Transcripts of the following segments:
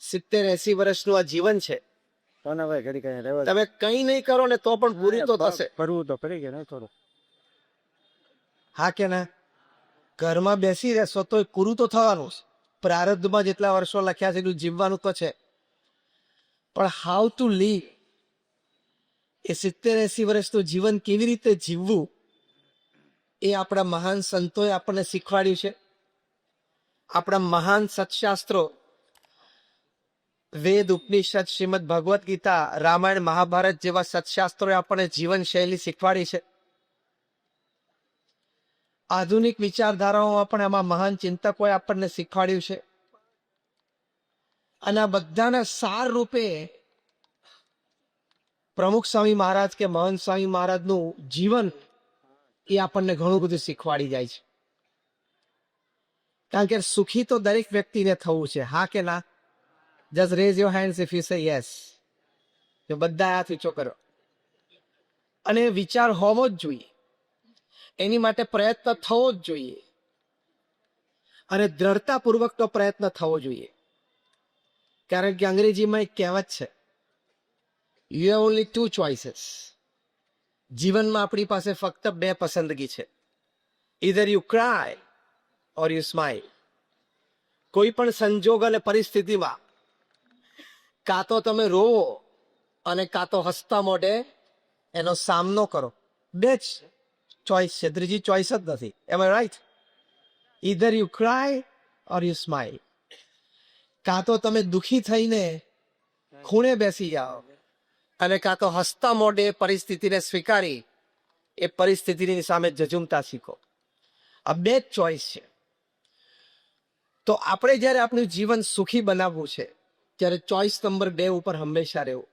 70-80 વર્ષનું આ જીવન છે. કોને ભાઈ ઘડી કઈ રહેવા તમે કઈ નહીં કરો ને તો પણ પૂરી તો થશે. કરવું તો કરી કે નહીં થોડું. હા કે ના? ઘરમાં બેસી રહેશો તો એ પૂરું તો થવાનું છે. પ્રારબ્ધમાં જેટલા વર્ષો લખ્યા છે એટલું જીવવાનું તો છે, પણ હાઉ ટુ લીવ, એ 70-80 વર્ષનું જીવન કેવી રીતે જીવવું, એ આપણા મહાન સંતોએ આપણને શીખવાડ્યું છે. આપણા મહાન સત્શાસ્ત્રો, વેદ, ઉપનિષદ, શ્રીમદ ભગવદ્ ગીતા, રામાયણ, મહાભારત જેવા સત્શાસ્ત્રોએ આપણને જીવન શૈલી શીખવાડી છે. આધુનિક વિચારધારાઓમાં પણ આમાં મહાન ચિંતકોએ આપણને શીખવાડ્યું છે. અને આ બધાના સાર રૂપે પ્રમુખ સ્વામી મહારાજ કે મહંત સ્વામી મહારાજનું જીવન એ આપણને ઘણું બધું શીખવાડી જાય છે. કારણ કે સુખી તો દરેક વ્યક્તિને થવું છે. હા કે ના? Just rays your hands if you say yes. જો બધા હાથ ઊંચો કરો. અને વિચાર હોવો જ જોઈએ, એની માટે પ્રયત્ન થવો જ જોઈએ, અને દ્રઢતાપૂર્વકનો પ્રયત્ન થવો જોઈએ. કારણ કે અંગ્રેજીમાં એક કહેવત છે, યુ હેવ ઓનલી 2 ચોઇસીસ. જીવનમાં આપણી પાસે ફક્ત 2 પસંદગી છે, either you cry or you smile. કોઈ પણ સંજોગ અને પરિસ્થિતિમાં કાં તો તમે રોવો અને કાં તો હસતા મોઢે એનો સામનો કરો. 2 જ ચોઇસ છે, ત્રીજી ચોઇસ જ નથી. Am I right? Either you cry or you smile. કાં તો તમે દુઃખી થઈને ખૂણે બેસી જાઓ અને કાં તો હસતા મોઢે પરિસ્થિતિને સ્વીકારી એ પરિસ્થિતિની સામે જજુમતા શીખો. આ 2 જ ચોઇસ છે. તો આપણે જ્યારે આપણું જીવન સુખી બનાવવું છે ત્યારે ચોઇસ નંબર 2 ઉપર હંમેશા રહેવું.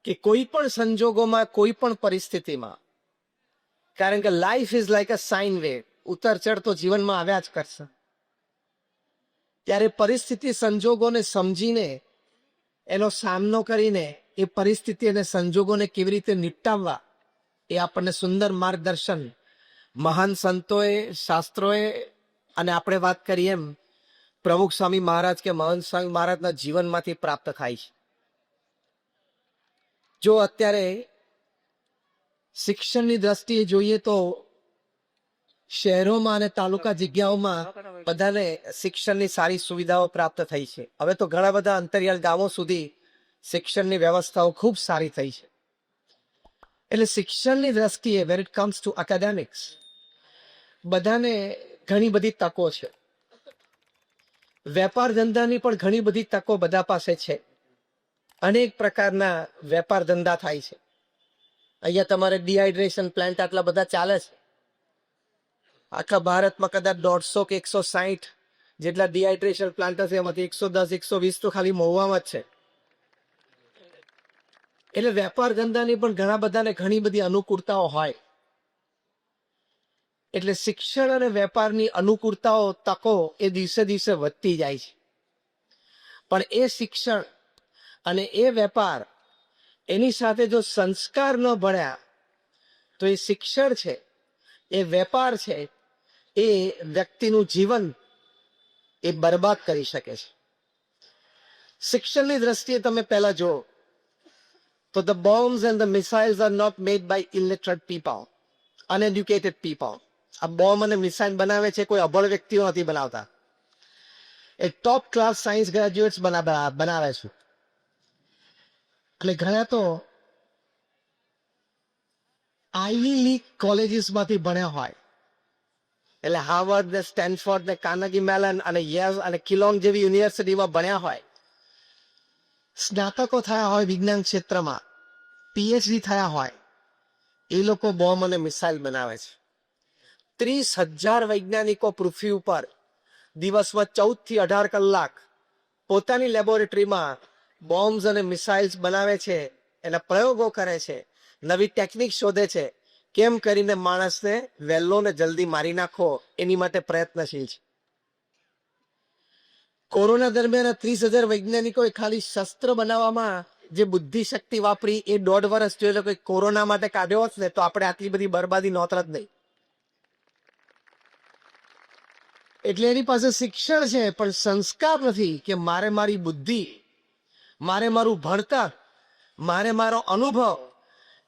કે કોઈ પણ સંજોગોમાં, કોઈ પણ પરિસ્થિતિમાં, કારણ કે life is like a sine wave, ઉતર ચઢ તો જીવનમાં આવ્યા જ કરશે. ત્યારે પરિસ્થિતિ સંજોગોને સમજીને એનો સામનો કરીને એ પરિસ્થિતિ અને સંજોગોને કેવી રીતે નિપટાવવા, એ આપણને સુંદર માર્ગદર્શન મહાન સંતોએ, શાસ્ત્રોએ, અને આપણે વાત કરીએ એમ પ્રમુખ સ્વામી મહારાજ કે મહંત સ્વામી મહારાજના જીવનમાંથી પ્રાપ્ત થાય છે. જો અત્યારે શિક્ષણની દ્રષ્ટિએ જોઈએ તો શહેરોમાં અને તાલુકા જગ્યાઓમાં બધાને શિક્ષણની સારી સુવિધાઓ પ્રાપ્ત થઈ છે. હવે તો ઘણા બધા અંતરિયાળ ગામો સુધી શિક્ષણની વ્યવસ્થાઓ ખૂબ સારી થઈ છે. એટલે શિક્ષણની દ્રષ્ટિએ where it comes to academics, બધાને ઘણી બધી તકો છે. વેપાર ધંધાની પણ ઘણી બધી તકો બધા પાસે છે. અનેક પ્રકારના વેપાર ધંધા થાય છે. અહીંયા તમારે ડિહાઇડ્રેશન પ્લાન્ટ આટલા બધા ચાલે છે. આખા ભારતમાં કદાચ 150 કે 160 જેટલા ડિહાઇડ્રેશન પ્લાન્ટ હશે, એમાંથી 110, 120 તો ખાલી મહુવામાં જ છે. એટલે વેપાર ધંધાની પણ ઘણા બધાને ઘણી બધી અનુકૂળતાઓ હોય. એટલે શિક્ષણ અને વેપારની અનુકૂળતાઓ, તકો એ દિવસે દિવસે વધતી જાય છે. પણ એ શિક્ષણ અને એ વેપાર, એની સાથે જો સંસ્કાર ન ભળ્યા તો એ શિક્ષણ છે, એ વેપાર છે, એ વ્યક્તિનું જીવન એ બરબાદ કરી શકે છે. શિક્ષણની દ્રષ્ટિએ તમે પહેલા જુઓ તો the bombs and the missiles are not made by illiterate people, uneducated people. આ બોમ્બ અને મિસાઇલ બનાવે છે કોઈ અભણ વ્યક્તિઓ નથી બનાવતા. એ ટોપ ક્લાસ સાયન્સ ગ્રેજ્યુએટ્સ બનાવે છે. એટલે ઘણા તો આઈવી લીગ કોલેજીસમાંથી ભણ્યા હોય, એટલે હાર્વર્ડ ને સ્ટેનફોર્ડ ને કાર્નેગી મેલન અને યેલ અને કિલોંગ જેવી યુનિવર્સિટીમાં ભણ્યા હોય, સ્નાતકો થયા હોય વિજ્ઞાન ક્ષેત્રમાં, પીએચડી થયા હોય, એ લોકો બોમ્બ અને મિસાઇલ બનાવે છે. 30,000 વૈજ્ઞાનિકો પૃથ્વી ઉપર દિવસમાં 14 થી 18 કલાક પોતાની લેબોરેટરીમાં બોમ્બ્સ અને મિસાઇલ્સ બનાવે છે, એના પ્રયોગો કરે છે, નવી ટેકનિક શોધે છે, કેમ કરીને માણસને વહેલો ને જલ્દી મારી નાખો એની માટે પ્રયત્નશીલ છે. કોરોના દરમિયાન 30,000 વૈજ્ઞાનિકોએ ખાલી શસ્ત્ર બનાવવામાં જે બુદ્ધિ શક્તિ વાપરી, એ 1.5 વર્ષ જો એ લોકો કોરોના માટે કાઢ્યો હોત ને તો આપણે આટલી બધી બરબાદી નહોત જ નહીં. એટલે એની પાસે શિક્ષણ છે પણ સંસ્કાર નથી કે મારે મારી બુદ્ધિ, મારે મારું ભણતર, મારે મારો અનુભવ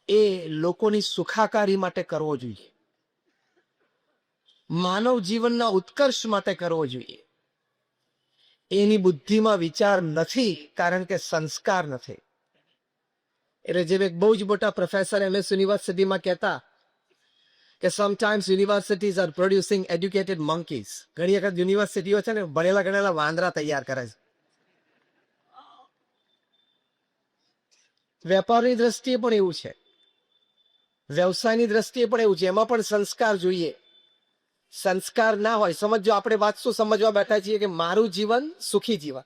એ લોકોની સુખાકારી માટે કરવો જોઈએ, માનવ જીવનના ઉત્કર્ષ માટે કરવો જોઈએ. એની બુદ્ધિમાં વિચાર નથી કારણ કે સંસ્કાર નથી. એટલે જેમ એક બહુ જ મોટા પ્રોફેસર MS યુનિવર્સિટીમાં કહેતા કે sometimes universities are producing educated monkeys. ઘણી વખત યુનિવર્સિટીઓ છે ને ભણેલા ગણેલા વાંદરા તૈયાર કરે છે. વેપારની દ્રષ્ટિએ પણ એવું છે, વ્યવસાયની દ્રષ્ટિએ પણ એવું છે. એમાં પણ સંસ્કાર જોઈએ. સંસ્કાર ના હોય, સમજો આપણે વાત શું સમજવા બેઠા છીએ કે મારું જીવન સુખી જીવન,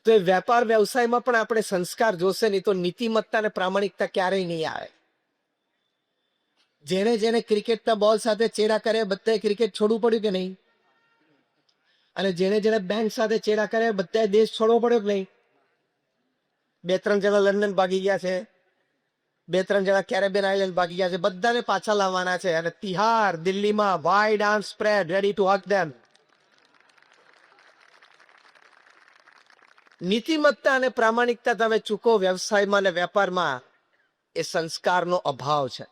તો એ વેપાર વ્યવસાયમાં પણ આપણે સંસ્કાર જોશે, નહીં તો નીતિમત્તા અને પ્રામાણિકતા ક્યારેય નહીં આવે. જેને જેને ક્રિકેટના બોલ સાથે ચેડા કરે બધાએ ક્રિકેટ છોડવું પડ્યું કે નહીં? અને જેને જેને બેંક સાથે ચેડા કરે બધાએ દેશ છોડવો પડ્યો કે નહીં? 2-3 જણા લંડન ભાગી ગયા છે, 2-3 જણા કેરેબિયન આઇલેન્ડ ભાગી ગયા છે, બધાને પાછા લાવવાના છે. અને તિહાર દિલ્હીમાં wide arm spread ready to hug them. નીતિમત્તા અને પ્રામાણિકતા તમે ચૂકો વ્યવસાયમાં અને વેપારમાં, એ સંસ્કારનો અભાવ છે.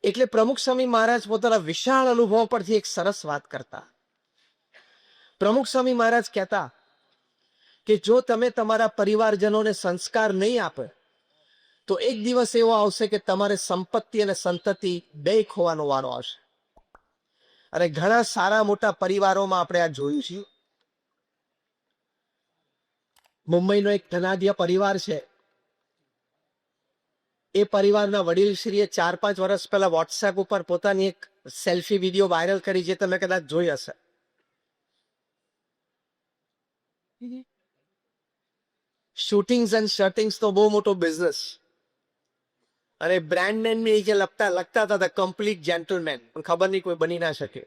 એટલે પ્રમુખ સ્વામી મહારાજ પોતાના વિશાળ અનુભવ પરથી એક સરસ વાત કરતા. પ્રમુખ સ્વામી મહારાજ કહેતા કે જો તમે તમારા પરિવારજનોને સંસ્કાર નહીં આપે તો એક દિવસ એવો આવશે કે તમારે સંપત્તિ અને સંતતિ બે ખોવાનો વારો આવશે. અને ઘણા સારા મોટા પરિવારોમાં આપણે આ જોયું છે. મુંબઈનો એક ધનાઢ્ય પરિવાર છે. એ પરિવારના વડીલશ્રીએ 4-5 વર્ષ પહેલા વોટ્સએપ ઉપર પોતાની એક સેલ્ફી વિડીયો વાયરલ કરી, જે તમે કદાચ જોઈ હશે. શૂટિંગ્સ એન્ડ શર્ટિંગ્સ તો બહુ મોટો બિઝનેસ, અને બ્રાન્ડ નેમ જે લખતા હતા કમ્પ્લીટ જેન્ટલમેન, પણ ખબર નહીં કોઈ બની ના શકે.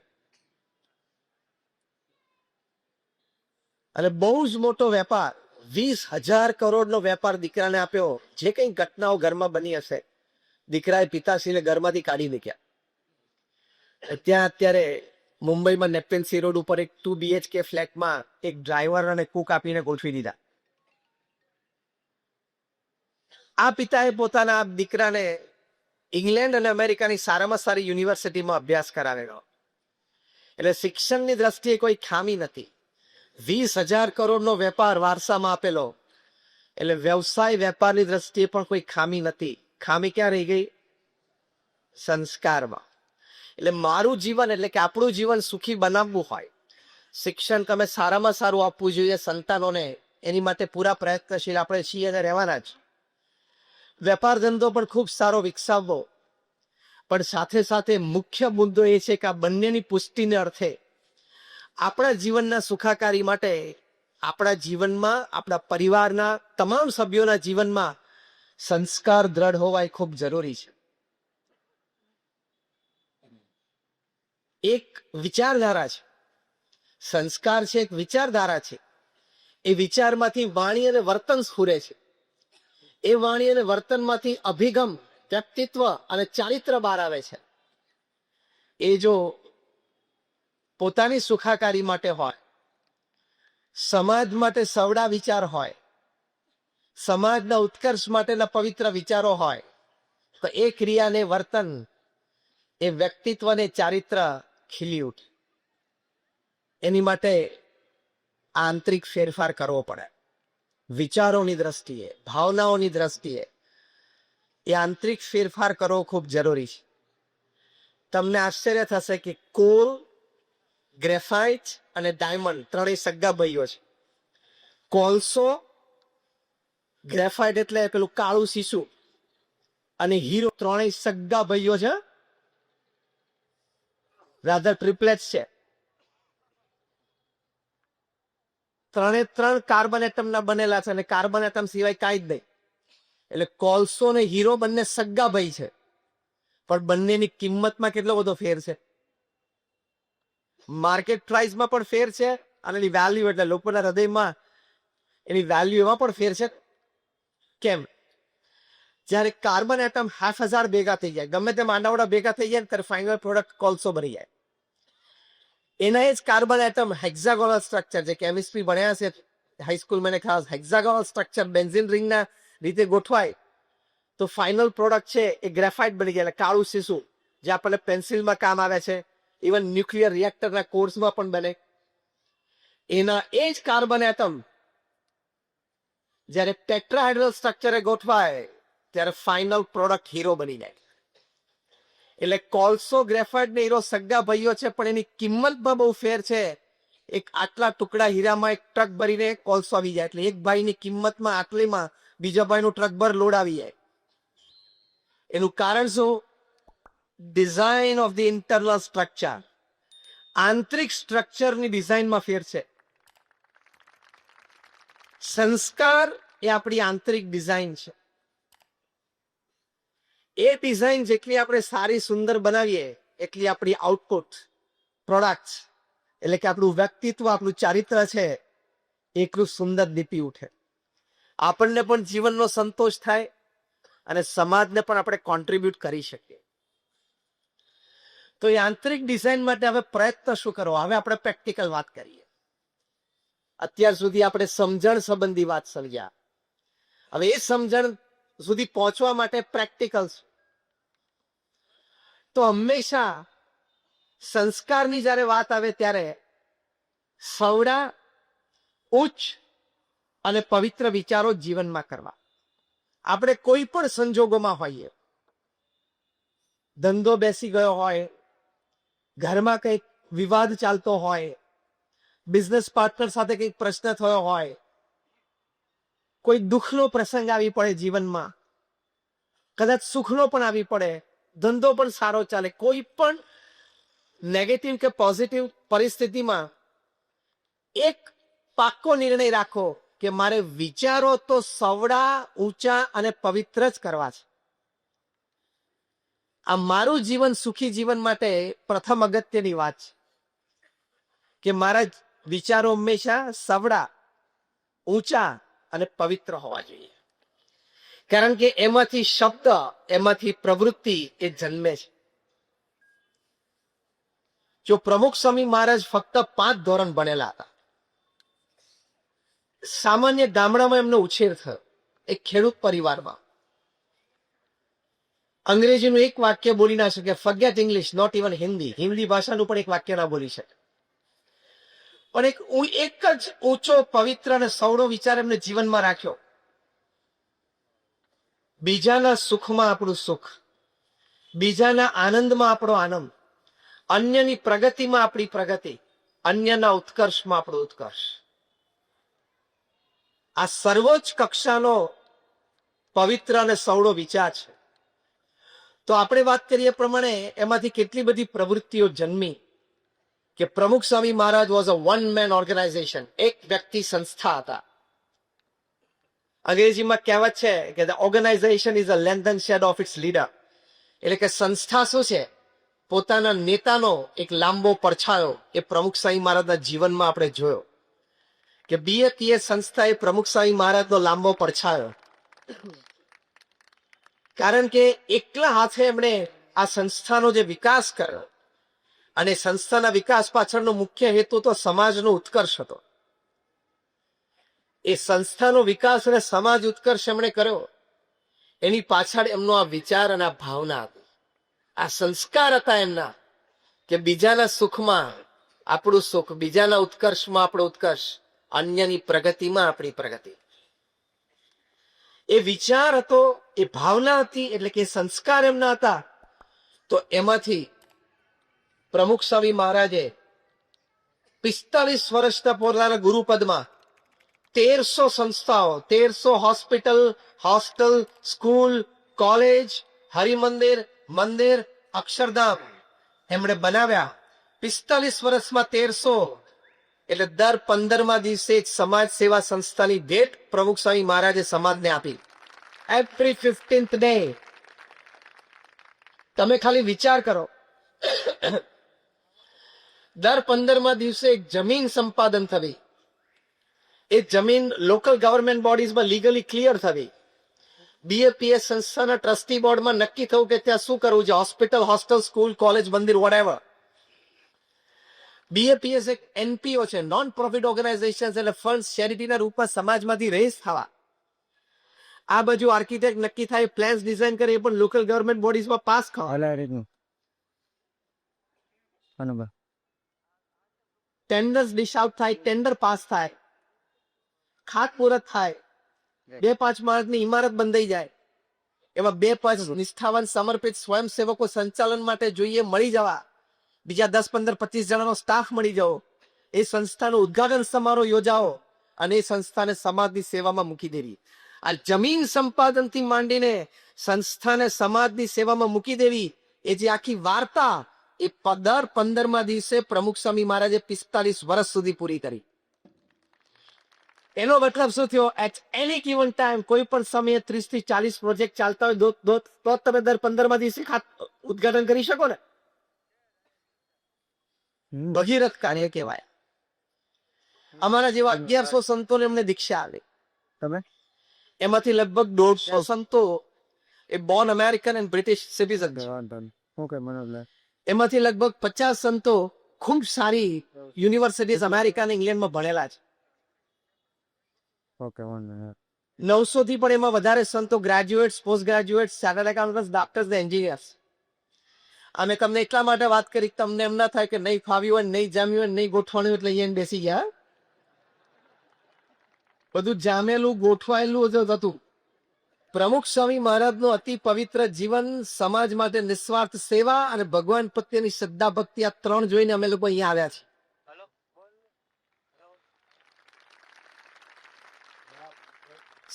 અને બહુ જ મોટો વેપાર, 20,000 કરોડનો વેપાર દીકરાને આપ્યો. જે કઈ ઘટનાઓ ઘરમાં બની હશે, દીકરાએ પિતાશ્રીને ઘરમાંથી કાઢી મૂક્યા. ત્યાં અત્યારે મુંબઈમાં નેપેન સી રોડ ઉપર એક 2 BHK ફ્લેટમાં એક ડ્રાઈવર અને કુક આપીને ગોઠવી દીધા. આ પિતાએ પોતાના દીકરાને ઇંગ્લેન્ડ અને અમેરિકાની સારામાં સારી યુનિવર્સિટીમાં અભ્યાસ કરાવેલો. એટલે શિક્ષણની દ્રષ્ટિએ કોઈ ખામી નથી. 20,000 કરોડનો વેપાર વારસામાં આપેલો, એટલે વ્યવસાય વેપારની દ્રષ્ટિએ પણ કોઈ ખામી નથી. ખામી ક્યાં રહી ગઈ? સંસ્કારમાં. એટલે મારું જીવન, એટલે કે આપણું જીવન સુખી બનાવવું હોય, શિક્ષણ તમે સારામાં સારું આપવું જોઈએ સંતાનોને. એની માટે પૂરા પ્રયત્નશીલ આપણે છીએ અને રહેવાના જ. વેપાર ધંધો પણ ખૂબ સારો વિકસાવવો, પણ સાથે સાથે મુખ્ય મુદ્દો એ છે કે આ બંનેની પુષ્ટિને અર્થે આપણા જીવનના સુખાકારી માટે, આપણા જીવનમાં, આપણા પરિવારના તમામ સભ્યોના જીવનમાં સંસ્કાર દ્રઢ હોવા એ ખૂબ જરૂરી છે. એક વિચારધારા છે, સંસ્કાર છે એક વિચારધારા છે. એ વિચારમાંથી વાણી અને વર્તન સ્ફુરે છે. એ વાણી અને વર્તનમાંથી અભિગમ, વ્યક્તિત્વ અને ચારિત્ર બહાર આવે છે. એ જો પોતાની સુખાકારી માટે હોય, સમાજ માટે સવડા વિચાર હોય, સમાજના ઉત્કર્ષ માટેના પવિત્ર વિચારો હોય, તો એ ક્રિયાને, વર્તન, એ વ્યક્તિત્વને, ચારિત્ર ખીલી ઉઠે. એની માટે આંતરિક ફેરફાર કરવો પડે. વિચારોની દ્રષ્ટિએ, ભાવનાઓની દ્રષ્ટિએ એ આંતરિક ફેરફાર કરવો ખૂબ જરૂરી છે. તમને આશ્ચર્ય થશે કે કોલ, ગ્રેફાઇટ અને ડાયમંડ ત્રણેય સગા ભાઈઓ છે. કોલસો, ગ્રેફાઇટ એટલે પેલું કાળું શીશુ, અને હીરો ત્રણેય સગા ભાઈઓ છે. રાધર ટ્રિપલેટ્સ છે. 3 કાર્બન એટમના બનેલા છે, અને કાર્બન એટમ સિવાય કાંઈ જ નહીં. એટલે કોલસો અને હીરો બંને સગા ભાઈ છે, પણ બંનેની કિંમતમાં કેટલો બધો ફેર છે. માર્કેટ પ્રાઇસમાં પણ ફેર છે, અને એની વેલ્યુ, એટલે લોકોના હૃદયમાં એની વેલ્યુ એમાં પણ ફેર છે. કેમ? જ્યારે કાર્બન એટમ 5,000 ભેગા થઈ જાય, ગમે તે માંડાવડા ભેગા થઈ જાય ત્યારે ફાઇનલ પ્રોડક્ટ કોલસો બની જાય. એના એ જ કાર્બન એટમ હેક્ઝાગોનલ સ્ટ્રક્ચર, જે કેમિસ્ટ્રી ભણ્યા છે હાઈસ્કૂલ મને ખાસ, હેક્ઝાગોનલ સ્ટ્રક્ચર બેન્ઝીન રિંગના રીતે ગોઠવાય તો ફાઇનલ પ્રોડક્ટ છે એ ગ્રેફાઇટ બની જાય, એટલે કાળું શીશું, જે આપણને પેન્સિલમાં કામ આવે છે, ઇવન ન્યુક્લિયર રિએક્ટરના કોર્સમાં પણ બને. એના એ જ કાર્બન એટમ જ્યારે ટેટ્રાહાઇડ્રલ સ્ટ્રક્ચરે ગોઠવાય ત્યારે ફાઇનલ પ્રોડક્ટ હીરો બની જાય. એટલે કોલસો, ગ્રેફાઇટ ને હીરો સગા ભાઈઓ છે, પણ એની કિંમતમાં બહુ ફેર છે. એક આટલા ટુકડા હીરામાં એક ટ્રક ભરીને કોલસો આવી જાય, એટલે એક ભાઈની કિંમતમાં આટલીમાં બીજા ભાઈનું ટ્રક ભર લોડ આવી જાય. એનું કારણ શું? Design of the internal structure, આંતરિક સ્ટ્રક્ચરની ડિઝાઇનમાં ફેર છે. સંસ્કાર એ આપણી આંતરિક ડિઝાઇન છે. એ ડિઝાઇન જેટલી આપણે સારી સુંદર બનાવીએ એટલી આપણી આઉટપુટ પ્રોડક્ટ, એટલે કે આપણું વ્યક્તિત્વ, આપણું ચારિત્ર છે એટલું સુંદર દીપી ઉઠે. આપણને પણ જીવનનો સંતોષ થાય અને સમાજને પણ આપણે કોન્ટ્રીબ્યુટ કરી શકીએ. તો એ આંતરિક ડિઝાઇન માટે હવે પ્રયત્ન શું કરવો? હવે આપણે પ્રેક્ટિકલ વાત કરીએ. અત્યાર સુધી આપણે સમજણ સંબંધી વાત સમજ્યા. હવે એ સમજણ સુધી પહોંચવા માટે પ્રેક્ટિકલ. તો હંમેશા સંસ્કારની જ્યારે વાત આવે ત્યારે સવડા, ઉચ્ચ અને પવિત્ર વિચારો જીવનમાં કરવા. આપણે કોઈ પણ સંજોગોમાં હોઈએ, ધંધો બેસી ગયો હોય, ઘરમાં કંઈક વિવાદ ચાલતો હોય, બિઝનેસ પાર્ટનર સાથે કંઈક પ્રશ્ન થયો હોય, કોઈ દુઃખનો પ્રસંગ આવી પડે જીવનમાં, કદાચ સુખનો પણ આવી પડે, ધંધો પણ સારો ચાલે, કોઈ પણ નેગેટિવ કે પોઝિટિવ પરિસ્થિતિમાં એક પાક્કો નિર્ણય રાખો કે મારે વિચારો તો સવડા, ઊંચા અને પવિત્ર જ કરવા છે. આ મારું જીવન સુખી જીવન માટે પ્રથમ અગત્યની વાત છે કે મારા વિચારો હંમેશા સવડા, ઊંચા અને પવિત્ર હોવા જોઈએ. કારણ કે એમાંથી શબ્દ, એમાંથી પ્રવૃત્તિ એ જન્મે છે. જો પ્રમુખ સ્વામી મહારાજ ફક્ત 5 ધોરણ ભણેલા હતા, સામાન્ય ગામડામાં એમનો ઉછેર થયો, એક ખેડૂત પરિવારમાં. અંગ્રેજીનું એક વાક્ય બોલી ના શકે, forget English, not even Hindi, Hindi ભાષાનું પણ એક વાક્ય ના બોલી શકે, પણ એક જ ઊંચો, પવિત્ર અને સવડો વિચાર એમને જીવનમાં રાખ્યો. બીજાના સુખમાં આપણું સુખ, બીજાના આનંદમાં આપણો આનંદ, અન્યની પ્રગતિમાં આપણી પ્રગતિ, અન્યના ઉત્કર્ષમાં આપણો ઉત્કર્ષ. આ સર્વોચ્ચ કક્ષાનો પવિત્ર અને સવડો વિચાર છે. તો આપણે વાત કરીએ પ્રમાણે એમાંથી કેટલી બધી પ્રવૃત્તિઓ જન્મી કે Pramukh Swami Maharaj was a one man organisation, એક વ્યક્તિ સંસ્થા હતા. અંગ્રેજીમાં કહેવત છે કે the organisation is a length and shadow of its leader. એટલે કે સંસ્થા શું છે? પોતાના નેતાનો એક લાંબો પડછાયો. એ પ્રમુખ સ્વામી મહારાજના જીવનમાં આપણે જોયો કે બીએપીએ સંસ્થા એ પ્રમુખ સ્વામી મહારાજનો લાંબો પડછાયો. કારણ કે એકલા હાથે એમણે આ સંસ્થાનો જે વિકાસ કર્યો, અને સંસ્થાના વિકાસ પાછળનો મુખ્ય હેતુ તો સમાજનો ઉત્કર્ષ હતો. એ સંસ્થાનો વિકાસ અને સમાજ ઉત્કર્ષ એમણે કર્યો, એની પાછળ એમનો આ વિચાર અને આ ભાવના હતી, આ સંસ્કાર હતા એમના કે બીજાના સુખમાં આપણું સુખ, બીજાના ઉત્કર્ષમાં આપણો ઉત્કર્ષ, અન્યની પ્રગતિમાં આપણી પ્રગતિ. એ વિચાર હતો, એ ભાવના હતી, એટલે કે સંસ્કાર એમના હતા. તો એમાંથી પ્રમુખ સ્વામી મહારાજે 45 વર્ષના પોતાના ગુરુપદમાં 1300 સંસ્થાઓ, 1300 હોસ્પિટલ, હોસ્ટેલ, સ્કૂલ, કોલેજ, હરિમંદિર, મંદિર, અક્ષરધામ એમણે બનાવ્યા. 45 વર્ષમાં 1300, એટલે દર 15મા દિવસે એક સમાજ સેવા સંસ્થાની ભેટ પ્રમુખ સ્વામી મહારાજે સમાજને આપી. Every 15th day. તમે ખાલી વિચાર કરો, દર 15મા દિવસે એક જમીન સંપાદન થવી, એ જમીન લોકલ ગવર્મેન્ટ બોડીઝમાં લીગલી ક્લિયર થવી, બીએપીએસ સંસ્થાના ટ્રસ્ટી બોર્ડમાં નક્કી થયું કે ત્યાં શું કરવું છે, હોસ્પિટલ, હોસ્ટેલ, સ્કૂલ, કોલેજ, મંદિર, વોટએવર. બીએપીએસ એક એનપીઓ છે, નોન પ્રોફિટ ઓર્ગેનાઇઝેશન, એટલે ફંડ ચેરિટીના રૂપમાં સમાજમાંથી રેઝ થવા. આ બાજુ આર્કિટેક્ટ નક્કી થાય, પ્લાન્સ ડિઝાઇન કરે, એ પણ લોકલ ગવર્મેન્ટ બોડીઝમાં પાસ ખાવા. અલા રીતનું બરાબર. ટેન્ડર્સ ડિશ આઉટ થાય, ટેન્ડર પાસ થાય, ખાતમુહૂર્ત થાય, 2-5 માળની ઇમારત બંધાઈ જાય. એમાં 2-5 નિષ્ઠાવાન સમર્પિત સ્વયંસેવકો સંચાલન માટે જોઈએ મળી જવા. બીજા 10, 15, 25 જણાનો સ્ટાફ મળી જાઓ. એ સંસ્થાનો ઉદ્ઘાટન સમારોહ યોજાઓ અને એ સંસ્થાને સમાજની સેવામાં મૂકી દેવી. આ જમીન સંપાદનથી માંડીને સંસ્થાને સમાજની સેવામાં મૂકી દેવી, એ જે આખી વાર્તા, એ દર 15મા દિવસે પ્રમુખ સ્વામી મહારાજે 45 વર્ષ સુધી પૂરી કરી. એનો મતલબ શું થયો? એટ એની ગિવન ટાઈમ, કોઈ પણ સમયે 30 થી 40 પ્રોજેક્ટ ચાલતા હોય તો તમે દર 15મા દિવસે ઉદ્ઘાટન કરી શકો ને. ભગીરથ કાર્ય કહેવાય. અમારા જેવા 1100 સંતોને એમને દીક્ષા આપી. તમે એમાંથી લગભગ 150 સંતો a born American and British citizen છે. વાંધો નહીં. હું કઈ મને લે. એમાંથી લગભગ 50 સંતો ખૂબ સારી યુનિવર્સિટીઝ અમેરિકા અને ઇંગ્લેન્ડમાં ભણેલા છે. ઓકે વાંધો નહીં. 900 થી પણ એમાં વધારે સંતો graduates, post graduates, chartered accountants, doctors ને એન્જિનિયર્સ. અમે તમને એટલા માટે વાત કરી કે તમને એમ ના થાય કે નહીં ફાવ્યું હોય, નહીં જામ્યું હોય, નહીં ગોઠવાણું એટલે અહીંયા બેસી ગયા. બધું જામેલું ગોઠવાયેલું જ હતું. પ્રમુખ સ્વામી મહારાજનું અતિ પવિત્ર જીવન, સમાજ માટે નિસ્વાર્થ સેવા અને ભગવાન પ્રત્યેની શ્રદ્ધા ભક્તિ, આ 3 જોઈને અમે લોકો અહીંયા આવ્યા છીએ.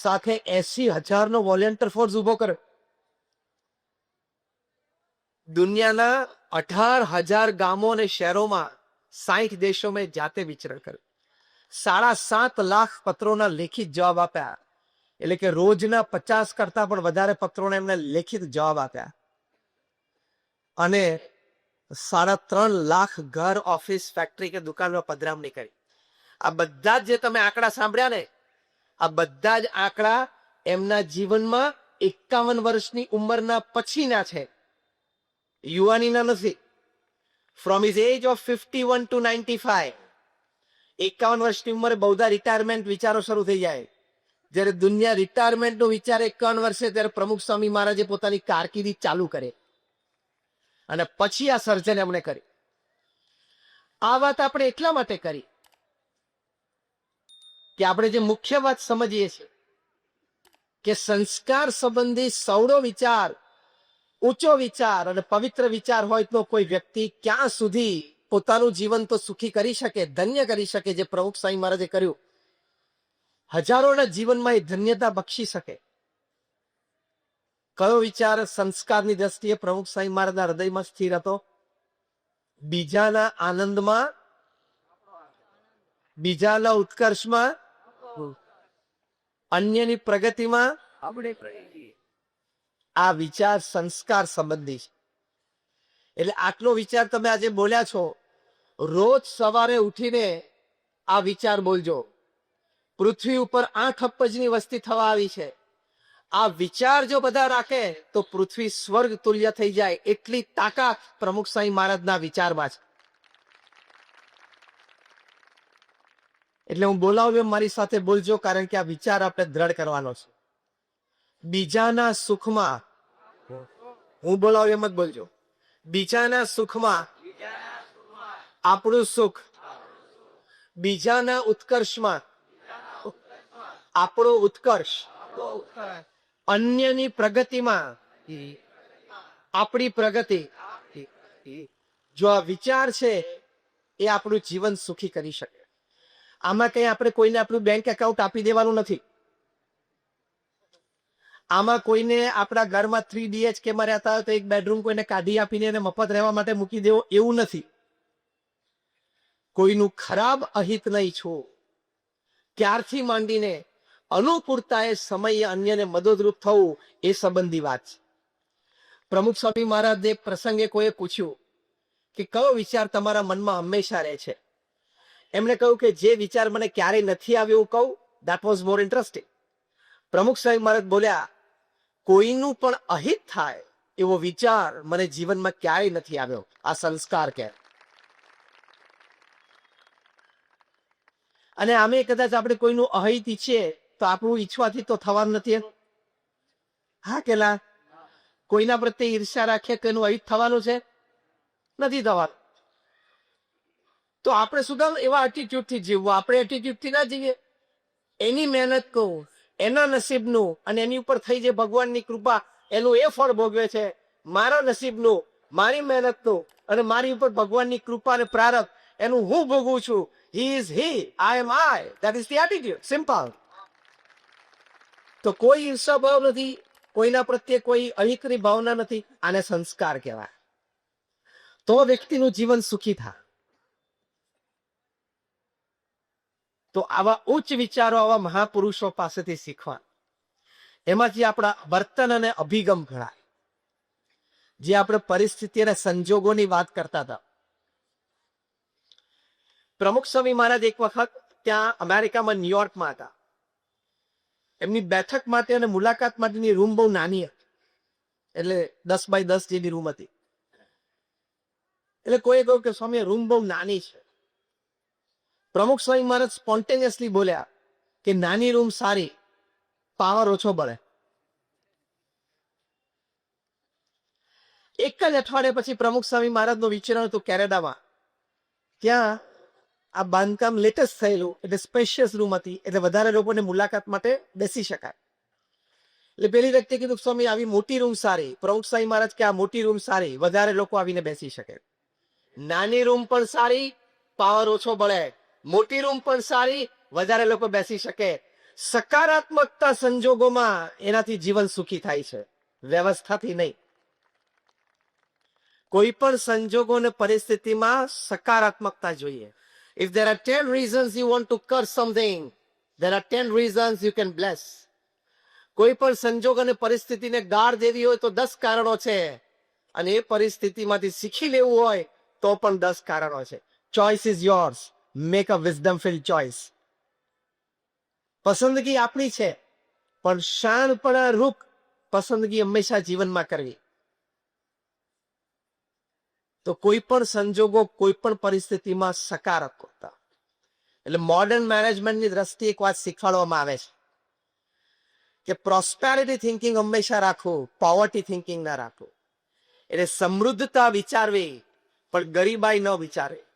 સાથે 80,000 નો વોલેન્ટિયર ફોર્સ ઉભો કર્યો. દુનિયાના 18,000 ગામો અને શહેરોમાં 60 દેશોમાં જાતે વિચરણ કર્યું. 7.5 લાખ પત્રોના લેખિત જવાબ આપ્યા. એટલે કે રોજના 50 કરતા પણ વધારે પત્રોને એમને લેખિત જવાબ આપ્યા. અને 3.5 લાખ ઘર, ઓફિસ, ફેક્ટરી કે દુકાનમાં પધરામણી કરી. આ બધા જ જે તમે આંકડા સાંભળ્યા ને, આ બધા જ આંકડા એમના જીવનમાં 51 વર્ષની ઉંમરના પછીના છે, યુવાનીના નથી. From his age of 51 to 95, 51 વર્ષની ઉંમરે બૌદ્ધા રિટાયરમેન્ટ વિચારો શરૂ થઈ જાય. જ્યારે દુનિયા રિટાયરમેન્ટ નો વિચાર 51 વર્ષે, ત્યારે પ્રમુખ સ્વામી મહારાજે પોતાની કારકિર્દી ચાલુ કરે અને પછી આ સર્જન એમણે કરી. આ વાત આપણે એટલા માટે કરી કે આપણે જે મુખ્ય વાત સમજીએ છીએ કે સંસ્કાર સંબંધી સૌનો વિચાર, ઊંચો વિચાર અને પવિત્ર વિચાર હોય તો કોઈ વ્યક્તિ ક્યાં સુધી પોતાનું જીવન તો સુખી કરી શકે, ધન્ય કરી શકે, જે પ્રમુખ સ્વામી મહારાજે કર્યું. હજારોના જીવનમાં એ ધન્યતા બક્ષી શકે. કયો વિચાર સંસ્કારની દ્રષ્ટિએ પ્રમુખ સ્વામી મહારાજના હૃદયમાં સ્થિર હતો? બીજાના આનંદમાં, બીજાના ઉત્કર્ષમાં, અન્યની પ્રગતિમાં આપણે આ વિચાર સંસ્કાર સંબંધી છે. એટલે આટલો વિચાર તમે આજે બોલ્યા છો, રોજ સવારે ઉઠીને આ વિચાર બોલજો. પૃથ્વી ઉપર 8 અબજની વસ્તી થવા આવી છે. આ વિચાર જો બધા રાખે તો પૃથ્વી સ્વર્ગ તુલ્ય થઈ જાય, એટલી તાકાત પ્રમુખ સ્વામી મહારાજના વિચારમાં છે. એટલે હું બોલાવું એમ મારી સાથે બોલજો, કારણ કે આ વિચાર આપણે દ્રઢ કરવાનો છે. બીજાના સુખમાં, હું બોલાવું એમ જ બોલજો. બીજાના સુખમાં આપણું સુખ, બીજાના ઉત્કર્ષમાં આપણો ઉત્કર્ષ, અન્યની પ્રગતિમાં આપણી પ્રગતિ. જો આ વિચાર છે એ આપણું જીવન સુખી કરી શકે. આમાં કઈ આપણે કોઈને આપણું બેંક એકાઉન્ટ આપી દેવાનું નથી. આમાં કોઈને આપણા ઘરમાં 3 BHK માં રહેતા હોય તો એક બેડરૂમ કોઈને કાઢી આપીને એને મફત રહેવા માટે મૂકી દેવો, એવું નથી. કોઈનું ખરાબ અહિત નહીં છું, ત્યારથી માંડીને અનુકૂળતા એ સમયે અન્યને મદદરૂપ થવું, એ સંબંધી વાત છે. પ્રમુખ સ્વામી મહારાજે પ્રસંગે કોઈએ પૂછ્યું કે કયો વિચાર તમારા મનમાં હંમેશા રહે છે? એમણે કહ્યું કે જે વિચાર મને ક્યારેય નથી આવ્યો, હું કહું, that was more interesting. પ્રમુખ સ્વામી મહારાજ બોલ્યા, કોઈનું પણ અહિત થાય એવો વિચાર મને જીવનમાં ક્યારેય નથી આવ્યો. આ સંસ્કાર કે અને આમે કદાચ આપણે કોઈનું અહિત ઈચ્છીએ તો આપણું ઈચ્છવાથી તો થવાનું નથી એમ. હા કે ના? કોઈના પ્રત્યે ઈર્ષ્યા રાખીએ કે એનું અહિત થવાનું છે? નથી થવાનું. તો આપણે શું કામ એવા એટીટ્યુડ થી જીવવું? આપણે એટીટ્યુડ થી ના જીવીએ. એની મહેનત કહું, એના નસીબનું, અને એની ઉપર થઈ જે ભગવાનની કૃપા, એનું એ ફળ ભોગવે છે. મારા નસીબનું, મારી મહેનતનું અને મારી ઉપર ભગવાનની કૃપા અને પ્રારબ્ધ, એનું હું ભોગવું છું. He is he, I am I. That is the attitude. Simple. તો કોઈ ઈર્ષા ભાવ નથી, કોઈના પ્રત્યે કોઈ અહિતની ભાવના નથી. આને સંસ્કાર કહેવાય. તો વ્યક્તિનું જીવન સુખી થાય. તો આવા ઉચ્ચ વિચારો આવા મહાપુરુષો પાસેથી શીખવા. એમાંથી આપણા વર્તન અને અભિગમ ઘડાય. જે આપણે પરિસ્થિતિ અને સંજોગોની વાત કરતા હતા. પ્રમુખ સ્વામી મહારાજ એક વખત ત્યાં અમેરિકામાં ન્યુયોર્કમાં હતા. એમની બેઠક માટે અને મુલાકાત માટેની રૂમ બહુ નાની હતી. એટલે 10x10 જેવી રૂમ હતી. એટલે કોઈ કહ્યું કે સ્વામી રૂમ બહુ નાની છે. પ્રમુખ સ્વામી મહારાજ સ્પોન્ટેનિયસલી બોલ્યા કે નાની રૂમ સારી, પાવર ઓછો બળે. એક જ અઠવાડિયા પછી પ્રમુખ સ્વામી મહારાજનું વિચરણ હતું કેનેડામાં. ત્યાં આ બાંધકામ લેટેસ્ટ થયેલું, એટલે સ્પેશિયસ રૂમ હતી, એટલે વધારે લોકોને મુલાકાત માટે બેસી શકાય. એટલે પેલી વ્યક્તિએ કીધું સ્વામી આવી મોટી રૂમ સારી. પ્રમુખ સ્વામી મહારાજ કે આ મોટી રૂમ સારી, વધારે લોકો આવીને બેસી શકે. નાની રૂમ પણ સારી, પાવર ઓછો બળે. મોટી રૂમ પણ સારી, વધારે લોકો બેસી શકે. સકારાત્મકતા સંજોગોમાં એનાથી જીવન સુખી થાય છે, વ્યવસ્થાથી નહીં. કોઈ પણ સંજોગો અને પરિસ્થિતિમાં સકારાત્મકતા જોઈએ. If there are 10 reasons you want to curse something, there are 10 reasons you can bless. કોઈ પણ સંજોગ અને પરિસ્થિતિને ગાળ દેવી હોય તો 10 કારણો છે, અને એ પરિસ્થિતિમાંથી શીખી લેવું હોય તો પણ 10 કારણો છે. Choice is yours. Make a wisdom field choice. પસંદગી આપણી છે, પણ શાણપણા રૂપ પસંદગી હંમેશા જીવનમાં કરવી. તો કોઈ પણ સંજોગો, કોઈ પણ પરિસ્થિતિમાં સકારાત્મકતા. એટલે મોડર્ન મેનેજમેન્ટની દ્રષ્ટિએ એક વાત શીખવાડવામાં આવે છે કે પ્રોસ્પેરિટી થિંકિંગ હંમેશા રાખવું, પોવર્ટી થિંકિંગ ના રાખવું. એટલે સમૃદ્ધતા વિચારવી, પણ ગરીબાઈ ન વિચારવી.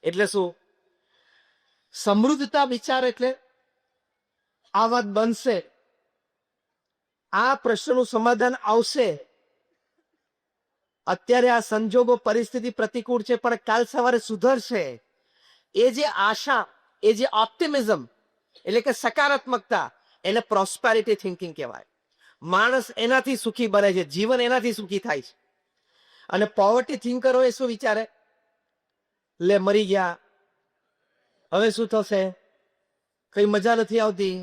એટલે શું? સમૃદ્ધતા વિચાર એટલે આ વાત બનશે, આ પ્રશ્નનું સમાધાન આવશે, અત્યારે આ સંજોગો પરિસ્થિતિ પ્રતિકૂળ છે પણ કાલ સવારે સુધરશે. એ જે આશા, એ જે ઓપ્ટિમિઝમ, એટલે કે સકારાત્મકતા, એને પ્રોસ્પેરિટી થિંકિંગ કહેવાય. માણસ એનાથી સુખી બને છે, જીવન એનાથી સુખી થાય છે. અને પોવર્ટી થિંકરો એ શું વિચારે? લે મરી ગયા, હવે શું થશે, કઈ મજા નથી આવતી,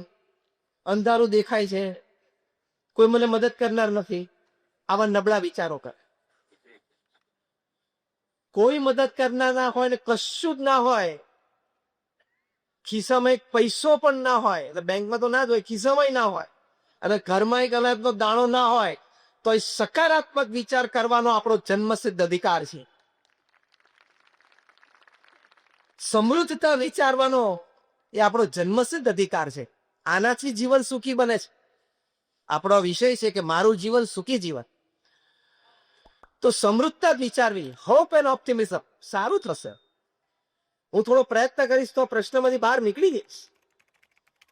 અંધારું દેખાય છે, કોઈ મને મદદ કરનાર નથી. આવા નબળા વિચારો કરે. કોઈ મદદ કરનાર ના હોય ને કશું જ ના હોય, ખિસ્સામાં એક પૈસો પણ ના હોય, એટલે બેંકમાં તો ના જ હોય, ખિસ્સામાં ના હોય, અને ઘરમાં એક અનાજનો દાણો ના હોય, તો એ સકારાત્મક વિચાર કરવાનો આપણો જન્મસિદ્ધ અધિકાર છે. સમૃદ્ધતા વિચારવાનો એ આપણો જન્મસિદ્ધ અધિકાર છે. આનાથી જીવન સુખી બને છે. આપણો વિષય છે કે મારું જીવન સુખી જીવન. તો સમૃદ્ધતા વિચારવી, હોપ એન્ડ ઓપ્ટિમિઝમ. સારું થશે. હું થોડો પ્રયત્ન કરીશ તો પ્રશ્નમાંથી બહાર નીકળી જઈશ.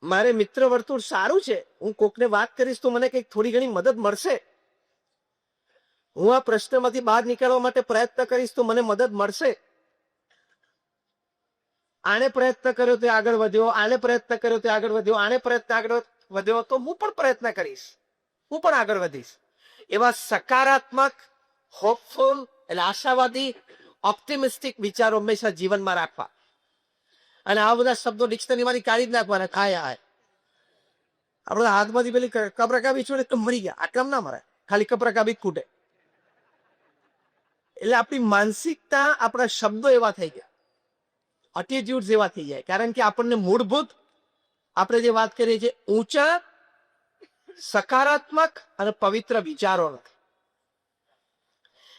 મારે મિત્ર વર્તુળ સારું છે, હું કોકને વાત કરીશ તો મને કંઈક થોડી ઘણી મદદ મળશે. હું આ પ્રશ્નમાંથી બહાર નીકળવા માટે પ્રયત્ન કરીશ તો મને મદદ મળશે. આને પ્રયત્ન કર્યો તે આગળ વધ્યો, આને પ્રયત્ન કર્યો તે આગળ વધ્યો, આને પ્રયત્ન આગળ વધ્યો તો હું પણ પ્રયત્ન કરીશ, હું પણ આગળ વધીશ. એવા સકારાત્મક, હોપફુલ, એટલે આશાવાદી, ઓપ્ટિમિસ્ટિક વિચારો હંમેશા જીવનમાં રાખવા. અને આ બધા શબ્દો ડિક્શનરીમાંથી કાઢી જ નાખવાના. ખાય આપણા હાથમાંથી પેલી કપરકાબી છોડે તો મરી ગયા, આટલામ ના મરે, ખાલી કપરકાબી ખૂટે. એટલે આપણી માનસિકતા, આપણા શબ્દો એવા થઈ ગયા, એટીટ્યુડ એવા થઈ જાય. કારણ કે આપણને મૂળભૂત આપણે જે વાત કરીએ છીએ ઊંચા, સકારાત્મક અને પવિત્ર વિચારો નથી.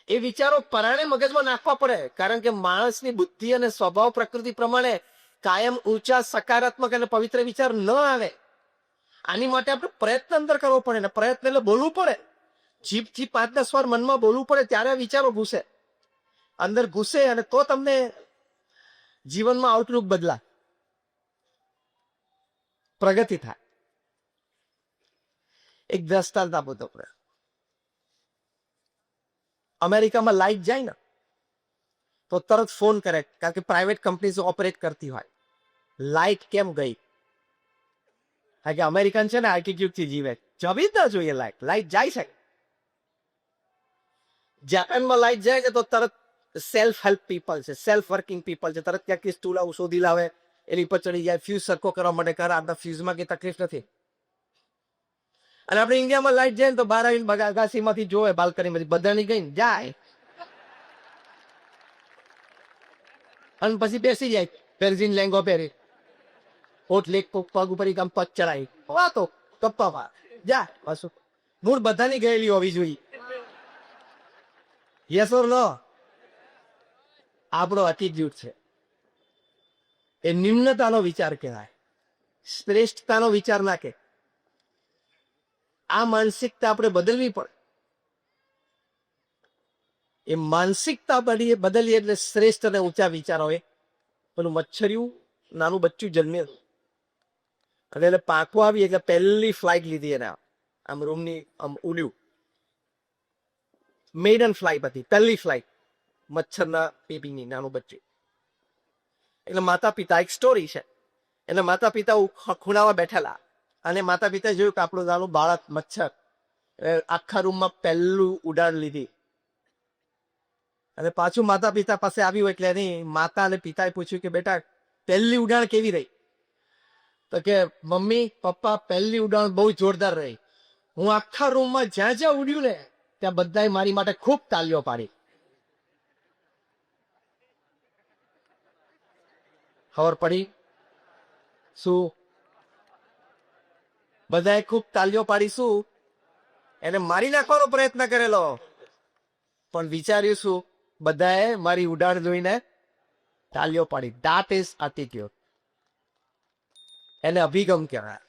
એ વિચારો પરાણે મગજમાં નાખવા પડે, કારણ કે માણસની બુદ્ધિ અને સ્વભાવ પ્રકૃતિ પ્રમાણે કાયમ ઊંચા સકારાત્મક અને પવિત્ર વિચાર ન આવે. આની માટે આપણે પ્રયત્ન અંદર કરવો પડે ને પ્રયત્ન એટલે બોલવું પડે. જીભથી 5-10 વાર મનમાં બોલવું પડે ત્યારે આ વિચારો ઘૂસે, અંદર ઘૂસે, અને તો તમને જીવનમાં આઉટલુક બદલાય, પ્રગતિ થાય. એક દ્રષ્ટાંત આપો તો અમેરિકામાં લાઈટ જાય ને તો તરત ફોન કરે, કારણ કે પ્રાઇવેટ કંપનીઝ ઓપરેટ કરતી હોય. લાઈટ કેમ ગઈ? કારણ કે અમેરિકન છે ને આર્ટિટ્યુડ થી જીવે, જવી જ ના જોઈએ લાઈટ. લાઈટ જાય છે. જાપાનમાં લાઈટ જાય છે તો તરત સેલ્ફ હેલ્પ પીપલ છે, સેલ્ફ વર્કિંગ પીપલ છે, તરત ક્યાંક સ્ટૂલ આવું શોધી લાવે, એની પર ચડી જાય, ફ્યુઝ સરખો કરવા માટે કરે. આપણા ફ્યુઝમાં કઈ તકલીફ નથી. અને આપણે ઇન્ડિયામાં લાઈટ જાય ને તો બહાર આવીને અગાસીમાંથી જોવે, બાલ્કનીમાંથી બધાની ગઈ જાય, અને પછી બેસી જાય પેરજીન લેંગો પહેરી, હોઠ લેક પગ ઉપર આમ પગ ચડાવી વાતો ગપ્પામાં જા. પાછું મૂળ બધાની ગયેલી હોવી જોઈએ. યસ ઓર નો? આપણો એટીટ્યુડ છે એ નિમ્નતાનો વિચાર કહેવાય, શ્રેષ્ઠતાનો વિચાર ના કે. આ માનસિકતા આપણે બદલવી પડે. એ માનસિકતા બદલીએ એટલે શ્રેષ્ઠ અને ઊંચા વિચારો હોય. પેલું મચ્છરિયું નાનું બચ્ચું જન્મે અને એટલે પાંખો આવી એટલે પહેલી ફ્લાઇટ લીધી એને, આમ રૂમની આમ ઉલ્યું, મેડન ફ્લાઇટ હતી, પહેલી ફ્લાઇટ મચ્છરના બેબીની, નાનું બચ્ચું. એટલે માતા પિતા, એક સ્ટોરી છે, એટલે માતા પિતા ખૂણામાં બેઠેલા, અને માતા પિતા જોયું કે આપણું નાનું બાળક મચ્છર આખા રૂમમાં પહેલું ઉડાન લીધી. અને પાછું માતા પિતા પાસે આવ્યું એટલે એની માતા અને પિતાએ પૂછ્યું કે બેટા પહેલી ઉડાણ કેવી રહી? તો કે મમ્મી પપ્પા પહેલી ઉડાણ બહુ જોરદાર રહી. હું આખા રૂમમાં જ્યાં જ્યાં ઉડ્યું ને ત્યાં બધાએ મારી માટે ખૂબ તાલીઓ પાડી. ખબર પડી? શું? બધાએ ખૂબ તાલીઓ પાડી. શું? એને મારી નાખવાનો પ્રયત્ન કરેલો, પણ વિચાર્યું શું? બધાએ મારી ઉડાણ જોઈને તાલીઓ પાડી. That is attitude. એને અભિગમ કહેવાય.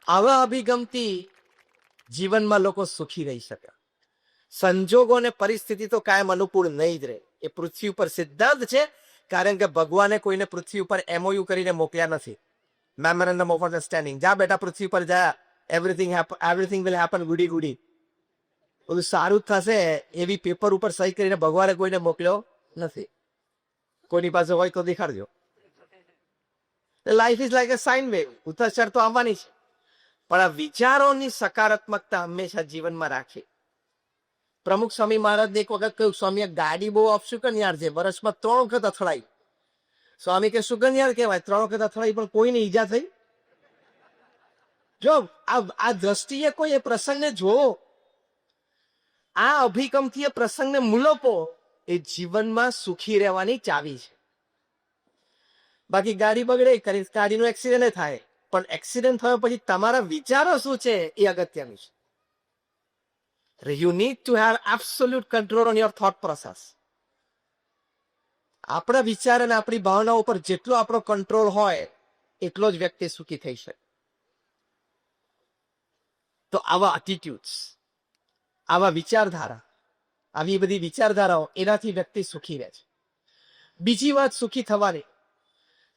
આવા અભિગમથી જીવનમાં લોકો સુખી રહી શકે. સંજોગો અને પરિસ્થિતિ તો કાયમ અનુકૂળ નહીં જ રહે. એ પૃથ્વી ઉપર સિદ્ધાંત છે, કારણ કે ભગવાને કોઈને પૃથ્વી ઉપર MOU કરીને મોકલ્યા નથી, મેમોરેન્ડમ ઓફ અન્ડરસ્ટેન્ડિંગ. જા બેટા પૃથ્વી પર જા, એવરીથિંગ વિલ હેપન, ગુડી ગુડી, બધું સારું જ થશે, એવી પેપર ઉપર સહી કરીને ભગવાને કોઈને મોકલ્યો નથી. કોઈની પાસે હોય તો દેખાડજો. Life is like a sine wave. ઉતાર ચઢ તો આવવાની છે, પણ આ વિચારોની સકારાત્મકતા હંમેશા જીવનમાં રાખી. પ્રમુખ સ્વામી મહારાજને એક વખત કહ્યું, સ્વામી આ ગાડી બહુ અપશુકનિયાર છે, વર્ષમાં 3 વખત અથડાઈ. સ્વામી કે શુકનિયાર કહેવાય, 3 વખત અથડાઈ પણ કોઈને ઈજા થઈ? જો આ દ્રષ્ટિએ કોઈ એ પ્રસંગને જોવો, આ અભિગમથી એ પ્રસંગને મુલપો, એ જીવનમાં સુખી રહેવાની ચાવી છે. બાકી ગાડી બગડે, ગાડીનો એક્સિડન્ટ થાય, પણ એક્સિડન્ટ થયો પછી તમારા વિચારો શું છે એ અગત્યનું છે. You need to have absolute control on your thought process. આપણા વિચાર અને આપણી ભાવનાઓ પર જેટલો આપણો કંટ્રોલ હોય એટલો જ વ્યક્તિ સુખી થઈ શકે. તો આવા એટીટ્યુડ્સ, આવા વિચારધારા, આવી બધી વિચારધારાઓ, એનાથી વ્યક્તિ સુખી રહે છે. બીજી વાત સુખી થવાની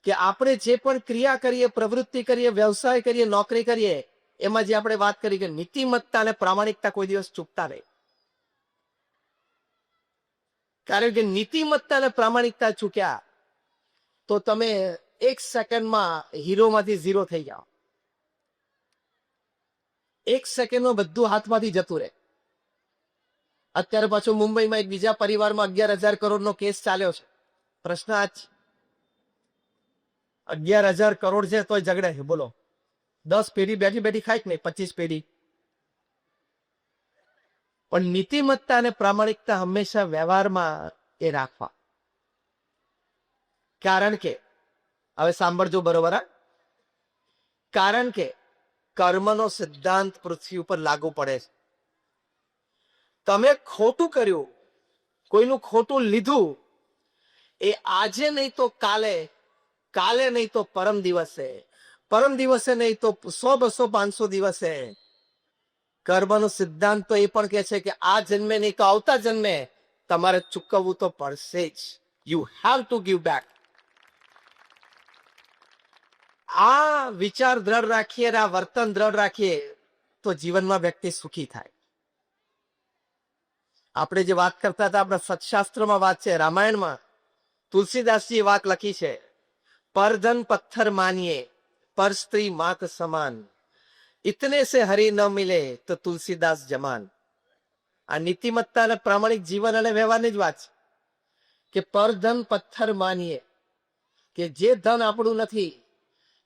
કે આપણે જે પણ ક્રિયા કરીએ, પ્રવૃત્તિ કરીએ, વ્યવસાય કરીએ, નોકરી કરીએ, એમાં જે આપણે વાત કરી કે નીતિમત્તા અને પ્રામાણિકતા કોઈ દિવસ ચૂકતા નહીં. કારણ કે નીતિમત્તા અને પ્રામાણિકતા ચૂક્યા તો તમે 1 સેકન્ડમાં હીરોમાંથી 0 થઈ જાઓ. 1 સેકન્ડમાં બધું હાથમાંથી જતું રહે. અત્યારે પાછું મુંબઈમાં એક બીજા પરિવારમાં 11,000 કરોડનો કેસ ચાલ્યો છે. પ્રશ્ન આ જ, 11,000 કરોડ છે તોય ઝઘડે છે. બોલો, 10 પેઢી બેઠી બેઠી ખાય કે નહીં? 25 પેઢી. પણ નીતિમત્તા અને પ્રામાણિકતા હંમેશા વ્યવહારમાં એ રાખવા. કારણ કે હવે સાંભળજો બરોબર, કારણ કે કર્મનો સિદ્ધાંત પૃથ્વી ઉપર લાગુ પડે છે. તમે ખોટું કર્યું, કોઈનું ખોટું લીધું, એ આજે નહીં તો કાલે કાલે નહીં તો પરમ દિવસે, પરમ દિવસે નહીં તો 100, 200, 500 દિવસે. કર્મનો સિદ્ધાંત તો એ પણ કહે છે કે આ જન્મે નહીં તો આવતા જન્મે તમારે ચૂકવવું તો પડશે જ. You have to give back. આ વિચાર દ્રઢ રાખીએ અને આ વર્તન દ્રઢ રાખીએ તો જીવનમાં વ્યક્તિ સુખી થાય. આપણે જે વાત કરતા હતા, આપણા સત્શાસ્ત્રમાં વાત છે, રામાયણમાં તુલસીદાસજીએ વાત લખી છે, પરધન પથ્થર માનીએ પર સ્ત્રી માત સમાન, ઇતને સે હરી ન મિલે તો તુલસીદાસ જમાન. આ નીતિમત્તા અને પ્રામાણિક જીવન અને વ્યવહારની જ વાત છે કે પરધન પથ્થર માનીએ, કે જે ધન આપણું નથી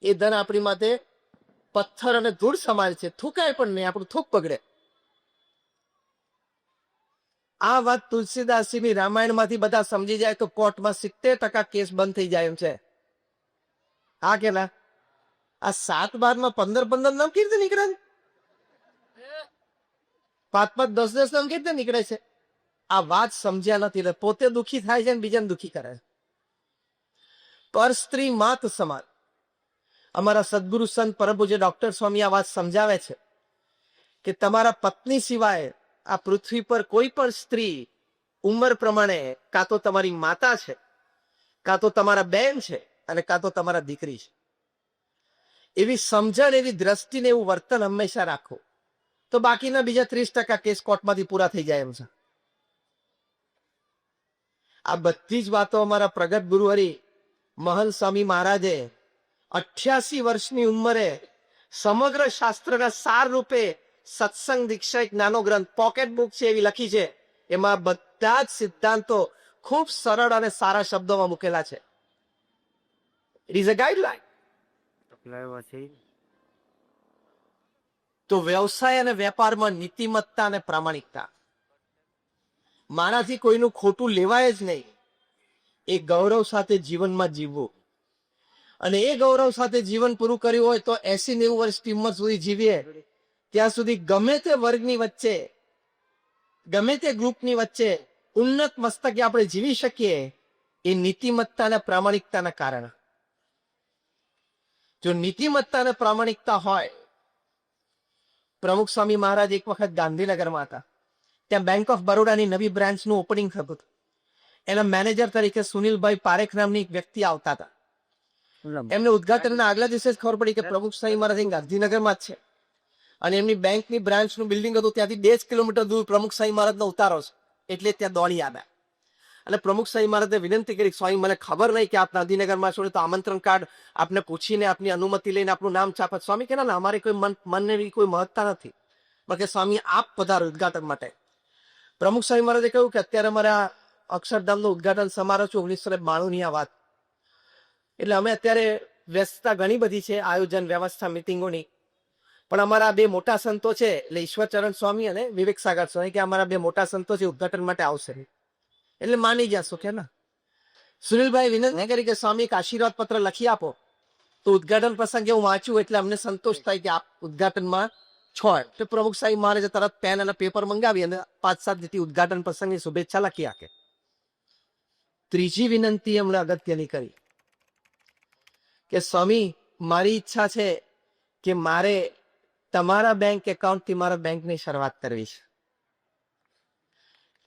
એ ધન આપણી માટે પથ્થર અને ધૂળ સમાન છે, થૂકાય પણ નહીં, આપણું થૂક પકડે. આ વાત તુલસીદાસજીની રામાયણમાંથી બધા સમજી જાય તો કોર્ટમાં 70% કેસ બંધ થઈ જાય એમ છે. હા કે ના? આ 7-12 માં 15-15 નામ કેવી રીતે નીકળે છે? 5-5, 10-10 નામ કેવી રીતે નીકળે છે? આ વાત સમજ્યા નથી એટલે પોતે દુખી થાય છે અને બીજાને દુખી કરે છે. પર સ્ત્રી માત સમાન. અમારા સદગુરુ સંત પરમ પૂજ્ય ડોક્ટર સ્વામી આ વાત સમજાવે છે કે તમારા પત્ની સિવાય આ પૃથ્વી પર કોઈ પણ સ્ત્રી ઉંમર પ્રમાણે કાં તો તમારી માતા છે, કાં તો તમારા બેન છે, અને કાં તો તમારા દીકરી છે. એવી સમજણ, એવી દ્રષ્ટિને એવું વર્તન હંમેશા રાખો તો બાકીના બીજા 30% કેસ કોર્ટમાંથી પૂરા થઈ જાય એમ છે. આ બધી જ વાતો અમારા પ્રગટ ગુરુહરિ મહંત સ્વામી મહારાજે 88 વર્ષની ઉંમરે સમગ્ર શાસ્ત્રના સાર રૂપે સત્સંગ દીક્ષા એક નાનો ગ્રંથ, પોકેટ બુક છે એવી લખી છે. એમાં બધા જ સિદ્ધાંતો ખૂબ સરળ અને સારા શબ્દોમાં મૂકેલા છે. It is a guideline. લાવ્યા છે તો વ્યવસાય અને વેપારમાં નીતિમત્તા અને પ્રામાણિકતા, મારાથી કોઈનું ખોટું લેવાય જ નહીં, એ ગૌરવ સાથે જીવનમાં જીવવું. અને એ ગૌરવ સાથે જીવન પૂરું કર્યું હોય તો 80-90 વર્ષની ઉંમર સુધી જીવીએ ત્યાં સુધી ગમે તે વર્ગની વચ્ચે, ગમે તે ગ્રુપની વચ્ચે ઉન્નત મસ્તકે આપણે જીવી શકીએ એ નીતિમત્તા અને પ્રામાણિકતાના કારણે. જો નીતિમત્તા અને પ્રામાણિકતા હોય, પ્રમુખ સ્વામી મહારાજ એક વખત ગાંધીનગરમાં હતા, ત્યાં બેંક ઓફ બરોડાની નવી બ્રાન્ચનું ઓપનિંગ થતું હતું. એના મેનેજર તરીકે સુનિલભાઈ પારેખ નામની એક વ્યક્તિ આવતા હતા. એમને ઉદઘાટનના આગલા દિવસે જ ખબર પડી કે પ્રમુખ સ્વામી મહારાજ ગાંધીનગરમાં જ છે અને એમની બેંકની બ્રાન્ચનું બિલ્ડિંગ હતું ત્યાંથી 2 કિલોમીટર દૂર પ્રમુખ સ્વામી મહારાજનો ઉતારો છે. એટલે ત્યાં દોડી આવ્યા અને પ્રમુખ સ્વામી મહારાજે વિનંતી કરી, સ્વામી મને ખબર નહીં કે આપ ગાંધીનગરમાં છો, તો આમંત્રણ કાર્ડ આપને પૂછીને આપની અનુમતિ લઈને આપણું નામ છાપત. સ્વામી કે ના, અમારે કોઈ મનને કોઈ મહત્તા નથી, પણ કે સ્વામી આપ પધારો ઉદઘાટન માટે. પ્રમુખ સ્વામી મહારાજે કહ્યું કે અત્યારે અમારા અક્ષરધામનો ઉદઘાટન સમારોહ છે, 1992 ની આ વાત. એટલે અમે અત્યારે વ્યસ્તતા ઘણી બધી છે, આયોજન વ્યવસ્થા મિટિંગોની, પણ અમારા 2 મોટા સંતો છે, એટલે ઈશ્વરચરણ સ્વામી અને વિવેક સાગર સ્વામી, કે અમારા 2 મોટા સંતો છે, ઉદઘાટન માટે આવશે. એટલે માની જશો કે ના. સુનિલભાઈ વિનંતી કરી કે સ્વામી એક આશીર્વાદ પત્ર લખી આપો તો ઉદઘાટન પ્રસંગે હું વાંચ્યું એટલે અમને સંતોષ થાય કે આપ ઉદઘાટનમાં છો. તો પ્રમુખ સાહેબ મહારાજે તરત પેન અને પેપર મંગાવી અને 5-7 જેટલી ઉદઘાટન પ્રસંગની શુભેચ્છા લખી આપે. ત્રીજી વિનંતી એમણે અગત્યની કરી કે સ્વામી મારી ઈચ્છા છે કે મારે તમારા બેંક એકાઉન્ટથી મારા બેંકની શરૂઆત કરવી છે.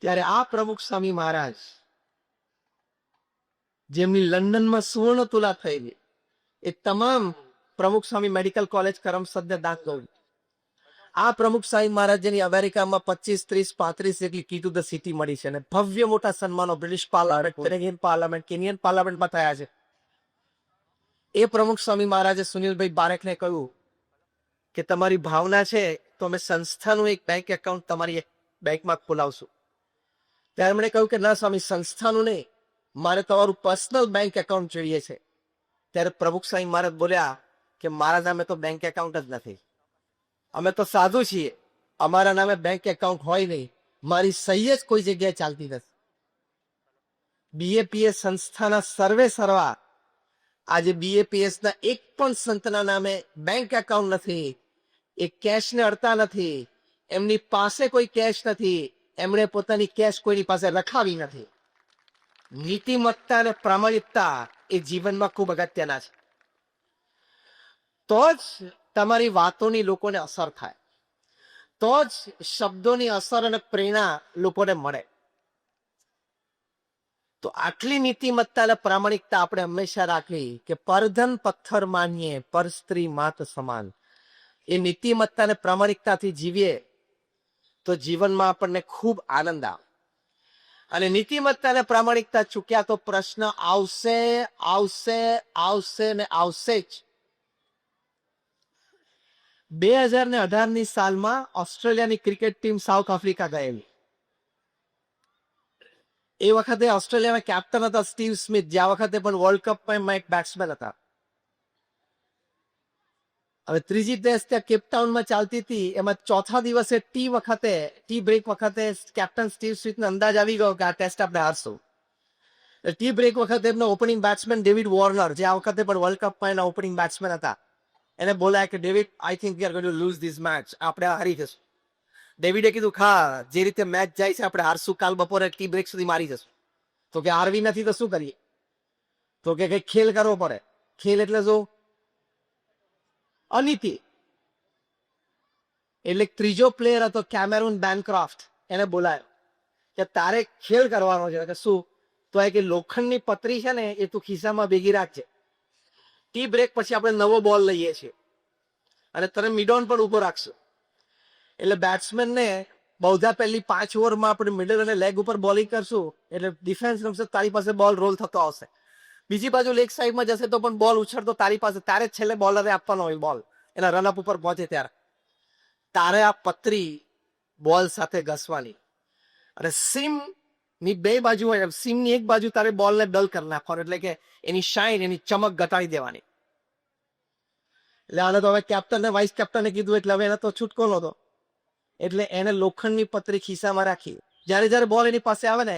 ત્યારે આ પ્રમુખ સ્વામી મહારાજ, જેમની લંડનમાં સુવર્ણ તુલા થયેલી, એ તમામ પ્રમુખ સ્વામી મેડિકલ કોલેજ કરમસદને દાન ગયું. આ પ્રમુખ સ્વામી મહારાજ જેની અમેરિકામાં 25, 30, 35 જેટલી કી ટુ ધ સિટી મળી છે અને ભવ્ય મોટા સન્માનો British parliament, Canadian parliament, Kenyan પાર્લામેન્ટમાં થયા છે. એ પ્રમુખ સ્વામી મહારાજે સુનિલભાઈ પારેખને કહ્યું કે તમારી ભાવના છે તો અમે સંસ્થાનું એક બેંક એકાઉન્ટ તમારી બેંકમાં ખોલાવશું. ત્યારે એમણે કહ્યું કે ના સ્વામી, સંસ્થાનું નહીં, મારે તમારું પર્સનલ બેંક એકાઉન્ટ જોઈએ છે. ત્યારે પ્રમુખ સ્વામી મહારાજ બોલ્યા કે મારા નામે તો બેંક એકાઉન્ટ જ નથી, અમે તો સાધુ છીએ, અમારા નામે બેંક એકાઉન્ટ હોય નહીં, મારી સહી જ કોઈ જગ્યાએ ચાલતી નથી. બીએપીએસ સંસ્થાના સર્વે સર્વા આજે બીએપીએસ ના એક પણ સંતના નામે બેંક એકાઉન્ટ નથી, એ કેશને અડતા નથી, એમની પાસે કોઈ કેશ નથી, એમણે પોતાની કેશ કોઈની પાસે રખાવી નથી. નીતિમત્તા અને પ્રામાણિકતા એ જીવનમાં ખૂબ અગત્યના છે. તો જ તમારી વાતોની લોકોને અસર થાય, તો જ શબ્દોની અસર અને પ્રેરણા લોકોને મળે. તો આટલી નીતિમત્તા અને પ્રામાણિકતા આપણે હંમેશા રાખવી કે પરધન પથ્થર માનીએ પર સ્ત્રી માત સમાન. એ નીતિમત્તા અને પ્રામાણિકતાથી જીવીએ તો જીવનમાં આપણને ખૂબ આનંદ આવે. અને નીતિમત્તા અને પ્રામાણિકતા ચૂક્યા તો પ્રશ્ન આવશે આવશે આવશે ને આવશે જ. 2018ની સાલમાં ઓસ્ટ્રેલિયાની ક્રિકેટ ટીમ સાઉથ આફ્રિકા ગયેલી. એ વખતે ઓસ્ટ્રેલિયાના કેપ્ટન હતા સ્ટીવ સ્મિથ, જે આ વખતે પણ વર્લ્ડ કપમાં એક બેટ્સમેન હતા. હવે ત્રીજી ટેસ્ટ ત્યાં કેપટાઉનમાં ચાલતી હતી, એમાં ચોથા દિવસે ટી બ્રેક વખતે કેપ્ટન સ્ટીવ સ્મિથને અંદાજ આવી ગયો કે આ ટેસ્ટ આપણે હારશું. ટી બ્રેક વખતે એમનો ઓપનિંગ બેટ્સમેન ડેવિડ વોર્નર, જે આ વખતે પણ વર્લ્ડ કપમાં એના ઓપનિંગ બેટ્સમેન હતા, એને બોલાય કે David, I think we are going to lose this match, આપણે હારી જશું. ડેવિડે કીધું ખા, જે રીતે મેચ જાય છે આપણે હારશું, કાલ બપોરે ટી બ્રેક સુધી મારી જશું. તો કે હારવી નથી તો શું કરીએ? તો કે કઈ ખેલ કરવો પડે. ખેલ એટલે શું? અનીતિ. એટલે ત્રીજો પ્લેયર હતો કેમેરુન બેનક્રોફ્ટ, એને બોલાયો કે તારે ખેલ કરવાનો છે. કે શું? તો એ કે લોખંડની પતરી છે ને એ તું ખિસ્સામાં ભેગી રાખજે, ટી બ્રેક પછી આપણે નવો બોલ લઈએ છીએ અને તને મિડોન પણ ઉભો રાખશું. એટલે બેટ્સમેનને બહુધા પહેલી 5 ઓવરમાં આપણે મિડલ અને લેગ ઉપર બોલિંગ કરશું, એટલે ડિફેન્સ રમશે, તારી પાસે બોલ રોલ થતો આવશે. બીજી બાજુ લેગ સાઈડમાં જશે તો પણ બોલ ઉછળતો તારી પાસે, તારે છેલ્લે બોલરે આપવાનો હોય બોલ, એના રનઅપ ઉપર પહોંચે ત્યારે તારે આ પતરી બોલ સાથે ઘસવાની. અને સીમ ની 2 બાજુ હોય, સીમની એક બાજુ તારે બોલને ડલ કરી નાખવાનો, એટલે કે એની શાઇન, એની ચમક ઘટાડી દેવાની. એટલે આને તો હવે કેપ્ટન ને વાઇસ કેપ્ટને કીધું, એટલે હવે એને તો છૂટકો નહોતો. એટલે એને લોખંડની પતરી ખિસ્સામાં રાખી, જ્યારે બોલ એની પાસે આવે ને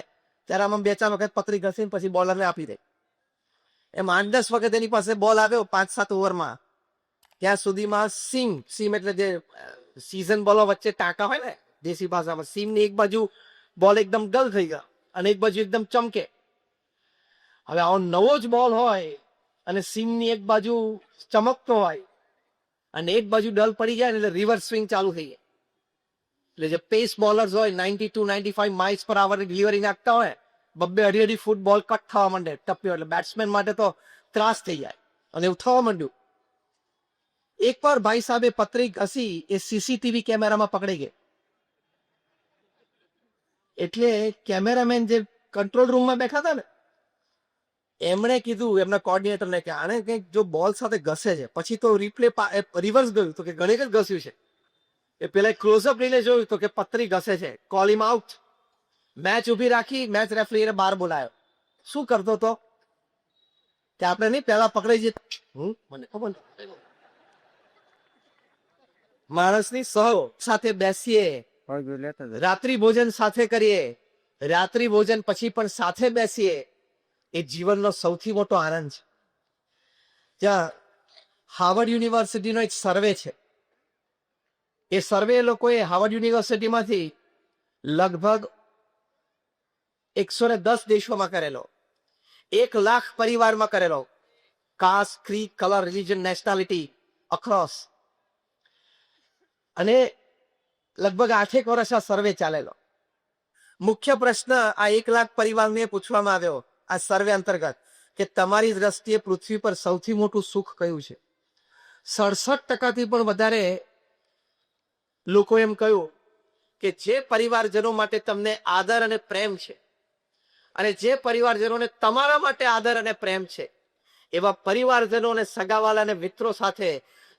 ત્યારે આમાં 2-4 વખત પતરી ઘસીને પછી બોલરને આપી દે. એમ 8-10 વખત એની પાસે બોલ આવ્યો 5-7 ઓવરમાં, ત્યાં સુધીમાં સીમ એટલે જે સીઝન બોલો વચ્ચે ટાંકા હોય ને દેશી ભાષામાં, સીમની એક બાજુ બોલ એકદમ ડલ થઈ ગયા અને એક બાજુ એકદમ ચમકે. હવે આવો નવો જ બોલ હોય અને સીમની એક બાજુ ચમકતો હોય અને એક બાજુ ડલ પડી જાય ને એટલે રિવર્સ સ્વિંગ ચાલુ થઈ જાય. એટલે જે પેસ બોલર્સ હોય 92-95 માઇલ્સ પર આવરની ડિલિવરી નાખતા હોય, 2-2.5 ફૂટ બોલ કટ થવા માંડે ટપ્યો, એટલે બેટ્સમેન માટે તો ત્રાસ થઈ જાય અને એવું થવા માંડ્યું. એકવાર ભાઈ સાહેબે પતરી ઘસી, એ સીસીટીવી કેમેરામાં પકડી ગઈ. એટલે કેમેરામેન જે કંટ્રોલ રૂમમાં બેઠા હતા ને, એમણે કીધું એમના કોર્ડિનેટરને કે આને કંઈક જો બોલ સાથે ઘસે છે. પછી તો રિવર્સ ગયું તો કે ગણિત જ ઘસ્યું છે. એ પેલા ક્લોઝઅપ લઈને જોયું તો કે પતરી ઘસે છે. કોલ હિમ આઉટ. મેચ ઉભી રાખી, મેચ રેફરીને બહાર બોલાયો. શું કરતો તો કે આપણે નહીં પેલા પકડાઈ જઈએ, મને ખબર, માણસની સહો સાથે બેસીએ, રાત્રિ ભોજન સાથે કરીએ, રાત્રિ ભોજન પછી પણ સાથે બેસીએ, એ જીવનનો સૌથી મોટો આનંદ છે. ત્યાં હાર્વર્ડ યુનિવર્સિટીનો એક સર્વે છે. એ સર્વે લોકોએ હાર્વર્ડ યુનિવર્સિટીમાંથી લગભગ 110 દેશોમાં કરેલો, 1 લાખ પરિવારમાં કરેલો, caste, creed, colour, religion, nationality across. અને લગભગ 8 વર્ષ આ સર્વે ચાલેલો. મુખ્ય પ્રશ્ન આ 1 લાખ પરિવારને પૂછવામાં આવ્યો આ સર્વે અંતર્ગત કે તમારી દ્રષ્ટિએ પૃથ્વી પર સૌથી મોટું સુખ કયું છે? 67% પણ વધારે લોકો એમ કહ્યું કે જે પરિવારજનો માટે તમને આદર અને પ્રેમ છે, અને જે પરિવારજનોને તમારા માટે આદર અને પ્રેમ છે, એવા પરિવારજનો અને સગાવાલા અને મિત્રો સાથે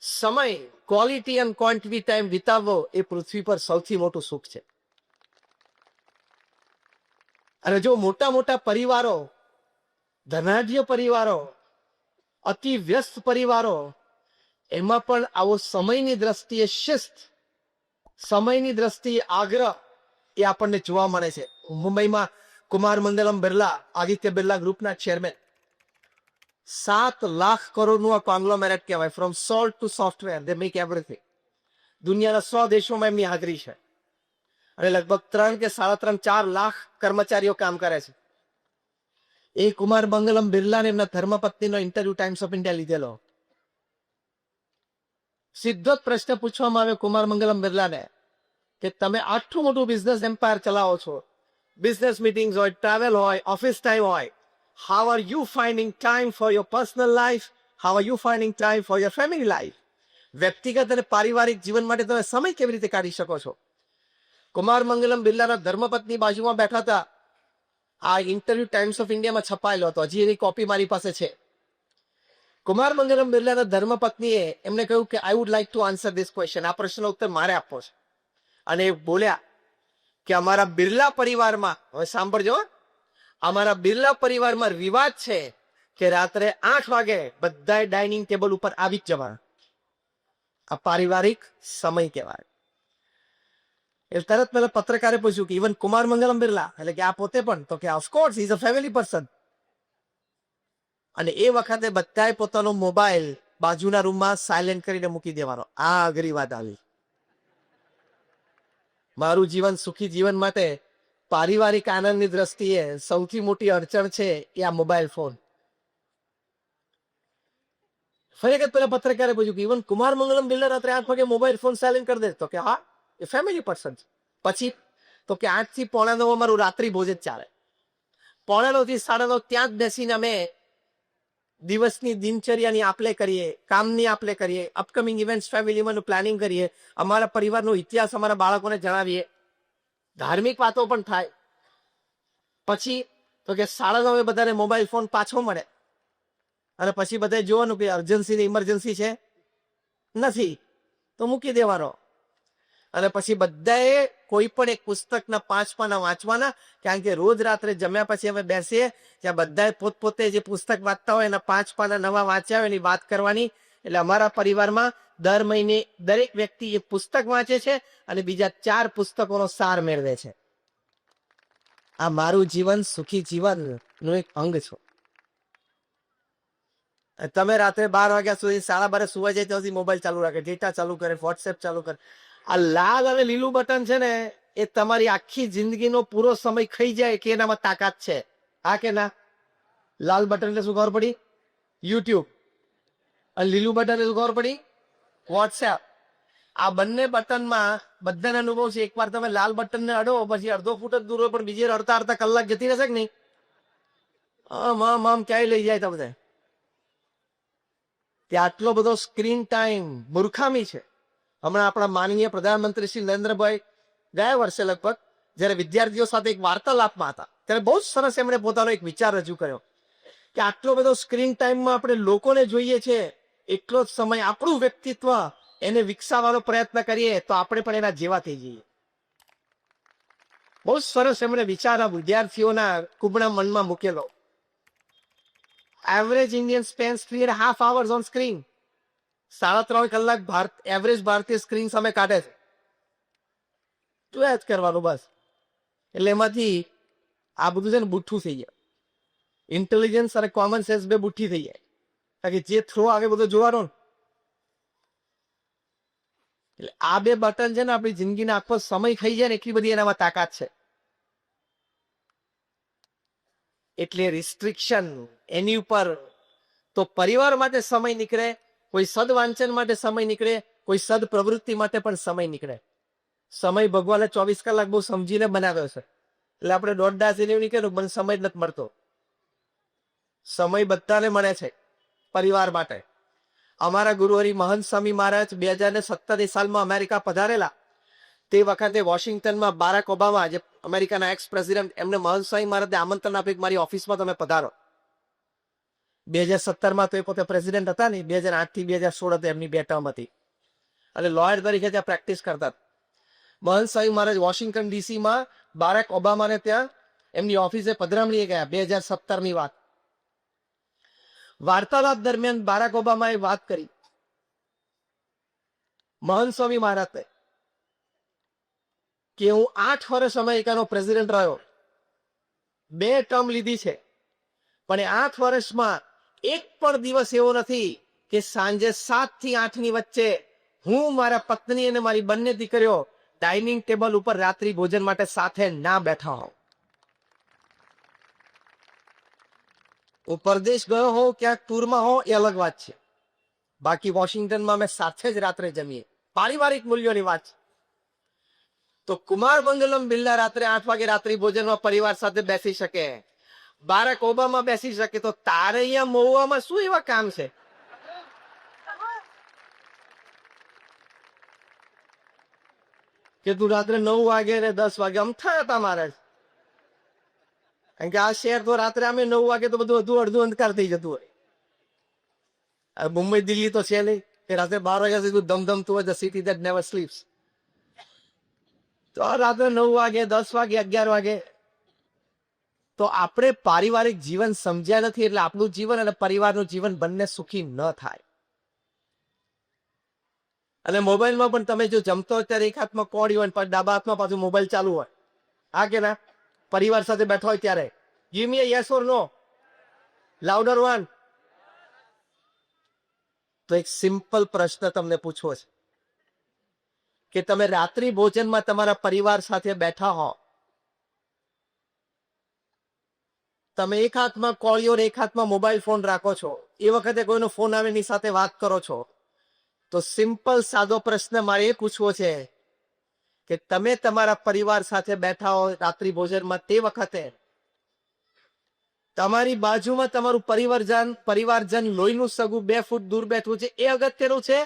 સમય, ક્વોલિટી એન્ડ ક્વોન્ટિટી ટાઈમ વિતાવવો એ પૃથ્વી પર સૌથી મોટું સુખ છે. અને જો મોટા મોટા પરિવારો, ધનાઢ્ય પરિવારો, અતિ વ્યસ્ત પરિવારો, એમાં પણ આવો સમયની દ્રષ્ટિએ શિસ્ત, સમયની દ્રષ્ટિએ આગ્રહ એ આપણને જોવા મળે છે. મુંબઈમાં કુમાર મંગલમ બિરલા, આદિત્ય બિરલા ગ્રુપના ચેરમેન, 7 લાખ કરોડનું આ કોંગ્લોમેરેટ કહેવાય. From salt two software they make everything. દુનિયાના 100 દેશોમાં એમની હાજરી છે અને લગભગ 3 કે 3.5-4 લાખ કર્મચારીઓ કામ કરે છે. એ કુમાર મંગલમ બિરલાને એમના ધર્મપત્નીનો ઇન્ટરવ્યુ ટાઈમ્સ ઓફ ઇન્ડિયા લીધેલો. સીધો જ પ્રશ્ન પૂછવામાં આવ્યો કુમાર મંગલમ બિરલાને કે તમે આટલું મોટું બિઝનેસ એમ્પાયર ચલાવો છો, બિઝનેસ મીટિંગ્સ હોય, ટ્રાવેલ હોય, ઓફિસ ટાઈમ હોય, how are you finding time for your personal life, how are you finding time for your family life? વ્યક્તિગત અને પારિવારિક જીવન માટે તમે સમય કેવી રીતે કાઢી શકો છો? કુમાર મંગલમ બિરલાના ધર્મપત્ની બાજુમાં બેઠા હતા. આ ઇન્ટરવ્યુ ટાઈમ્સ ઓફ ઇન્ડિયામાં છપાયેલો હતો, હજી એની કોપી મારી પાસે છે. કુમાર મંગલમ બિરલાના ધર્મપત્નીએ એમને કહ્યું કે I would like to answer this question, આ પ્રશ્નનો ઉત્તર મારે આપવો છે. અને એ બોલ્યા કે અમારા બિરલા પરિવારમાં, હવે સાંભળજો, અમારા બિરલા પરિવારમાં રિવાજ છે કે રાત્રે 8 વાગે બધાય ડાઇનિંગ ટેબલ ઉપર આવી જ જવાના. આ પારિવારિક સમય કહેવાય. એટલે તરત પેલા પત્રકારે પૂછ્યું કે ઇવન કુમાર મંગલમ બિરલા, એટલે કે આ પોતે પણ? તો કે of course is a family person. અને એ વખતે બધાએ પોતાનો મોબાઈલ બાજુના રૂમમાં સાયલેન્ટ કરીને મૂકી દેવાનો. આ અઘરી વાત આવી. મારું જીવન સુખી જીવન માટે પારિવારિક આનંદની દ્રષ્ટિએ સૌથી મોટી અડચણ છે એ આ મોબાઈલ ફોન. ફરી વખત પેલા પત્રકારે પૂછ્યું કે ઇવન કુમાર મંગલમ બિરલા રાત્રે 8 વાગે મોબાઈલ ફોન સાયલેન્ટ કરી દે? તો કે હા, એ ફેમિલી પર્સન છે. પછી તો કે 8 થી 8:45 અમારું રાત્રિ ભોજન ચાલે. 8:45 થી 9:30 ત્યાં જ બેસીને અમે દિવસની દિનચર્યાની આપલે કરીએ, કામની આપલે કરીએ, અપકમિંગ ઇવેન્ટ્સ ફેમિલીમાં પ્લાનિંગ કરીએ, અમારા પરિવારનો ઇતિહાસ અમારા બાળકોને જણાવીએ, ધાર્મિક વાતો પણ થાય. પછી તો કે 9:30 બધાને મોબાઈલ ફોન પાછો મળે અને પછી બધાએ જોવાનું કે અર્જન્સી ને ઇમરજન્સી છે, નથી, તો મૂકી દેવાનો. અને પછી બધાએ કોઈ પણ એક પુસ્તકના 5 પાના વાંચવાના, કારણ કે રોજ રાત્રે જમ્યા પછી અમે બેસીએ ત્યાં બધાએ પોતપોતે જે પુસ્તક વાંચતા હોય એના 5 પાના નવા વાંચ્યા હોય એની વાત કરવાની. એટલે અમારા પરિવારમાં દર મહિને દરેક વ્યક્તિ એક પુસ્તક વાંચે છે અને બીજા 4 પુસ્તકોનો સાર મેળવે છે. આ મારું જીવન સુખી જીવનનું એક અંગ છે. તમે રાત્રે 12 વાગ્યા સુધી 12:30 સુવા જાય ત્યાં સુધી મોબાઈલ ચાલુ રાખે, ડેટા ચાલુ કરે, વોટ્સએપ ચાલુ કરે. આ લાલ અને લીલું બટન છે ને, એ તમારી આખી જિંદગીનો પૂરો સમય ખાઈ જાય કે એનામાં તાકાત છે? હા કે ના? લાલ બટન એટલે શું ખબર પડી? યુટ્યુબ. અને લીલું બટન એટલે શું ખબર પડી? વોટ્સએપ. આ બંને બટનમાં બધાને અનુભવ છે, એકવાર તમે લાલ બટનને અડો પછી અડધો ફૂટ જ દૂર હોય પણ બીજી અડતા કલાક જતી રહેશે કે નહીં? આમ ક્યાંય લઈ જાય તમને. તે આટલો બધો સ્ક્રીન ટાઈમ મૂર્ખામી છે. હમણાં આપણા માનનીય પ્રધાનમંત્રી શ્રી નરેન્દ્રભાઈ ગયા વર્ષે લગભગ જયારે વિદ્યાર્થીઓ સાથે એક વાર્તાલાપમાં હતા ત્યારે બહુ સરસ એમણે પોતાનો એક વિચાર રજૂ કર્યો કે આટલો બધો સ્ક્રીન ટાઈમમાં આપણે લોકોને જોઈએ છે, એટલો જ સમય આપણું વ્યક્તિત્વ એને વિકસાવવાનો પ્રયત્ન કરીએ તો આપણે પણ એના જેવા થઈ જઈએ. બહુ સરસ એમણે વિચાર આ વિદ્યાર્થીઓના કુબડા મનમાં મૂકેલો. Average Indian spends 3.5 hours on screen. 3.5 કલાક એવરેજ ભારતીય સ્ક્રીન સામે કાઢે છે. જોયા જ કરવાનું બસ. એટલે એમાંથી આ બધું છે ને બુઠ્ઠું થઈ જાય. ઇન્ટેલિજન્સ અને કોમન સેન્સ બે બુઠ્ઠી થઈ જાય. કારણ કે જે થ્રો આવે બધું જોવાનો. એટલે આ બે બટન છે ને આપણી જિંદગીના આખો સમય ખાઈ જાય ને એટલી બધી એનામાં તાકાત છે. એટલે રિસ્ટ્રિક્શન એની ઉપર તો પરિવાર માટે સમય નીકળે, કોઈ સદવાંચન માટે સમય નીકળે, કોઈ સદ પ્રવૃત્તિ માટે પણ સમય નીકળે. સમય ભગવાને 24 કલાક બહુ સમજીને બનાવ્યો છે. એટલે આપણે 1.5 એવું નહીં કહેવું મને સમય જ નથી મળતો. સમય બધાને મળે છે પરિવાર માટે. અમારા ગુરુહરિ મહંત સ્વામી મહારાજ 2017 સાલમાં અમેરિકા પધારેલા. તે વખતે વોશિંગ્ટનમાં બારાક ઓબામા, જે અમેરિકાના એક્સ પ્રેસિડેન્ટ, એમને મહંત સ્વામી મહારાજે આમંત્રણ આપ્યું મારી ઓફિસમાં તમે પધારો. 2017 તો એ પોતે પ્રેસિડેન્ટ હતા ને, 2008 થી 2016 હતી એમની 2 ટર્મ હતી અને લોયર તરીકે ત્યાં પ્રેક્ટિસ કરતા. મહંત સ્વામી મહારાજ વોશિંગ્ટન ડીસીમાં બારાક ઓબામાને ત્યાં એમની ઓફિસે પધરામણીએ ગયા. 2017ની વાત. વાર્તાલાપ દરમિયાન બારાક ઓબામાએ વાત કરી મહંત સ્વામી મહારાજને કે હું 8 વર્ષ અમેરિકાનો પ્રેસિડેન્ટ રહ્યો, 2 ટર્મ લીધી છે, પણ 8 વર્ષમાં એક પણ દિવસ એવો નથી કે સાંજે 7 થી 8 ની વચ્ચે હું, મારા પત્ની અને મારી બંને દીકરીઓ ડાઇનિંગ ટેબલ ઉપર રાત્રિ ભોજન માટે સાથે ના બેઠા હોઉં. હું પરદેશ ગયો હોઉં ક્યાંક ટૂરમાં હોઉં એ અલગ વાત છે, બાકી વોશિંગ્ટનમાં અમે સાથે જ રાત્રે જમીએ, પારિવારિક મૂલ્યોની વાત છે. તો કુમાર મંગલમ બિરલા રાત્રે 8 વાગે રાત્રિ ભોજનમાં પરિવાર સાથે બેસી શકે, બારાક ઓબામા બેસી શકે, તો તારે અહીંયા મહુવામાં શું એવા કામ છે? કે તું રાત્રે 9 વાગે ને 10 વાગે અમથા હતા મારે, કારણ કે આ શહેર તો રાત્રે અમે 9 વાગે તો બધું અડધું અંધકાર થઈ જતું હોય. મુંબઈ દિલ્હી તો છે નહીં કે રાત્રે 12 વાગ્યા સુધી ધમધમતું હોય, the city that never sleeps. તો રાત્રે 9 વાગે 10 વાગે 11 વાગે તો આપણે પારિવારિક જીવન સમજ્યા નથી, એટલે આપણું જીવન અને પરિવારનું જીવન બંને સુખી ન થાય. અને મોબાઈલમાં પણ તમે જો જમતો હોય ત્યારે એક હાથમાં કોડી હોય પણ ડાબા હાથમાં પાછું મોબાઈલ ચાલુ હોય, હા કે ના? પરિવાર સાથે બેઠો હોય ત્યારે give me yes or no, louder one. તો એક સિમ્પલ પ્રશ્ન તમને પૂછવો છે કે તમે રાત્રિ ભોજનમાં તમારા પરિવાર સાથે બેઠા હો, તમે એક હાથમાં કોળીઓ એક હાથમાં મોબાઈલ ફોન રાખો છો, એ વખતે કોઈનો ફોન આવે એની સાથે વાત કરો છો, તો સિમ્પલ સાદો પ્રશ્ન મારે એ પૂછવો છે કે તમે તમારા પરિવાર સાથે બેઠા હો રાત્રિ ભોજનમાં, તે વખતે તમારી બાજુમાં તમારું પરિવારજન લોહીનું સગું 2 ફૂટ દૂર બેઠું છે એ અગત્યનું છે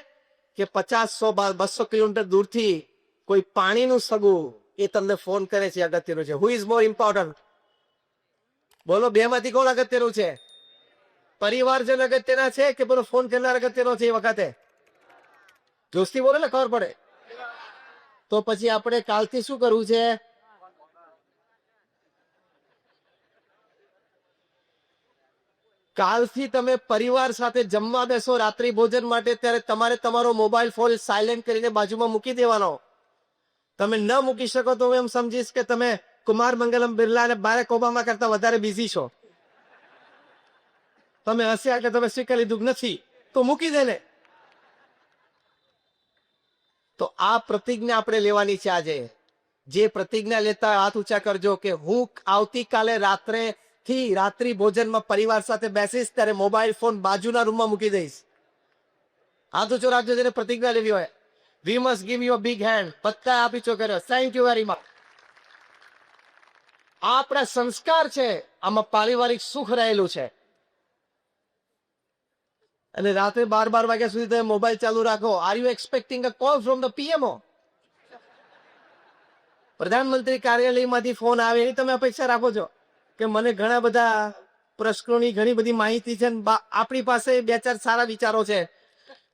કે 50, 100, 200 કિલોમીટર દૂરથી કોઈ પાણીનું સગું એ તમને ફોન કરે છે અગત્યનું છે? Who is more important? બોલો, બે માંથી કોણ અગત્યનું છે? પરિવારજન અગત્યના છે કે પેલો ફોન કરનાર અગત્યનો છે? એ વખતે જોશથી બોલે ને ખબર પડે. તો પછી આપણે કાલથી શું કરવું છે? કાલથી તમે પરિવાર સાથે જમવા બેસો રાત્રિ ભોજન માટે, ત્યારે તમારે તમારો મોબાઈલ ફોન સાયલેન્ટ કરીને બાજુમાં મૂકી દેવાનો. તમે ન મૂકી શકો તો હું એમ સમજીશ કે તમે કુમાર મંગલમ બિરલા અને બારાક ઓબામા કરતા વધારે બિઝી છો. તમે હસ્યા કે તમે શીખી લીધું નથી તો મૂકી દે ને. તો આ પ્રતિજ્ઞા આપણે લેવાની છે આજે. જે પ્રતિજ્ઞા લેતા હાથ ઊંચા કરજો કે હું આવતીકાલે રાત્રિ ભોજનમાં પરિવાર સાથે બેસીશ ત્યારે મોબાઈલ ફોન બાજુના રૂમમાં મૂકી દઈશ. હાથ ઊંચો રાખજો જેને પ્રતિજ્ઞા લેવી હોય. We must give you a big hand. બધા હાથ ઊંચો કર્યો. Thank you very much. આ આપણા સંસ્કાર છે, આમાં પારિવારિક સુખ રહેલું છે. અને રાત્રે 12 વાગ્યા સુધી તમે મોબાઈલ ચાલુ રાખો. Are you expecting a call from the PMO? પ્રધાનમંત્રી કાર્યાલયમાંથી ફોન આવે એની તમે અપેક્ષા રાખો છો કે મને ઘણા બધા પ્રશ્નોની ઘણી બધી માહિતી છે, આપણી પાસે 2-4 સારા વિચારો છે,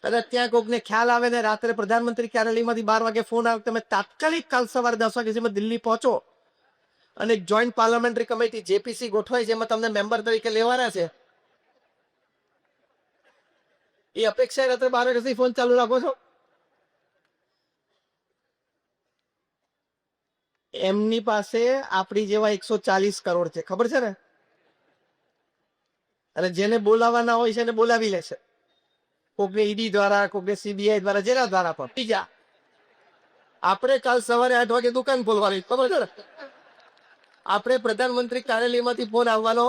કદાચ ત્યાં કોઈકને ખ્યાલ આવે ને રાત્રે પ્રધાનમંત્રી કાર્યાલયમાંથી 12 વાગે ફોન આવે, તમે તાત્કાલિક કાલ સવારે 10 વાગે જેમાં દિલ્હી પહોંચો અને જોઈન્ટ પાર્લામેન્ટરી કમિટી જેપીસી ગોઠવાય, જેમાં તમને મેમ્બર તરીકે લેવાના છે, એ અપેક્ષા રાત્રે 12 વાગ્યા સુધી ફોન ચાલુ રાખો છો? એમની પાસે આપણી જેવા 140 કરોડ છે, ખબર છે ને? અને જેને બોલાવાના હોય છે એને બોલાવી લે છે, કોકને ઈડી દ્વારા, કોકને સીબીઆઈ દ્વારા, જેના દ્વારા પણ. બીજા આપણે કાલ સવારે 8 વાગે દુકાન ખોલવાની, ખબર છે ને? આપણે પ્રધાનમંત્રી કાર્યાલયમાંથી ફોન આવવાનો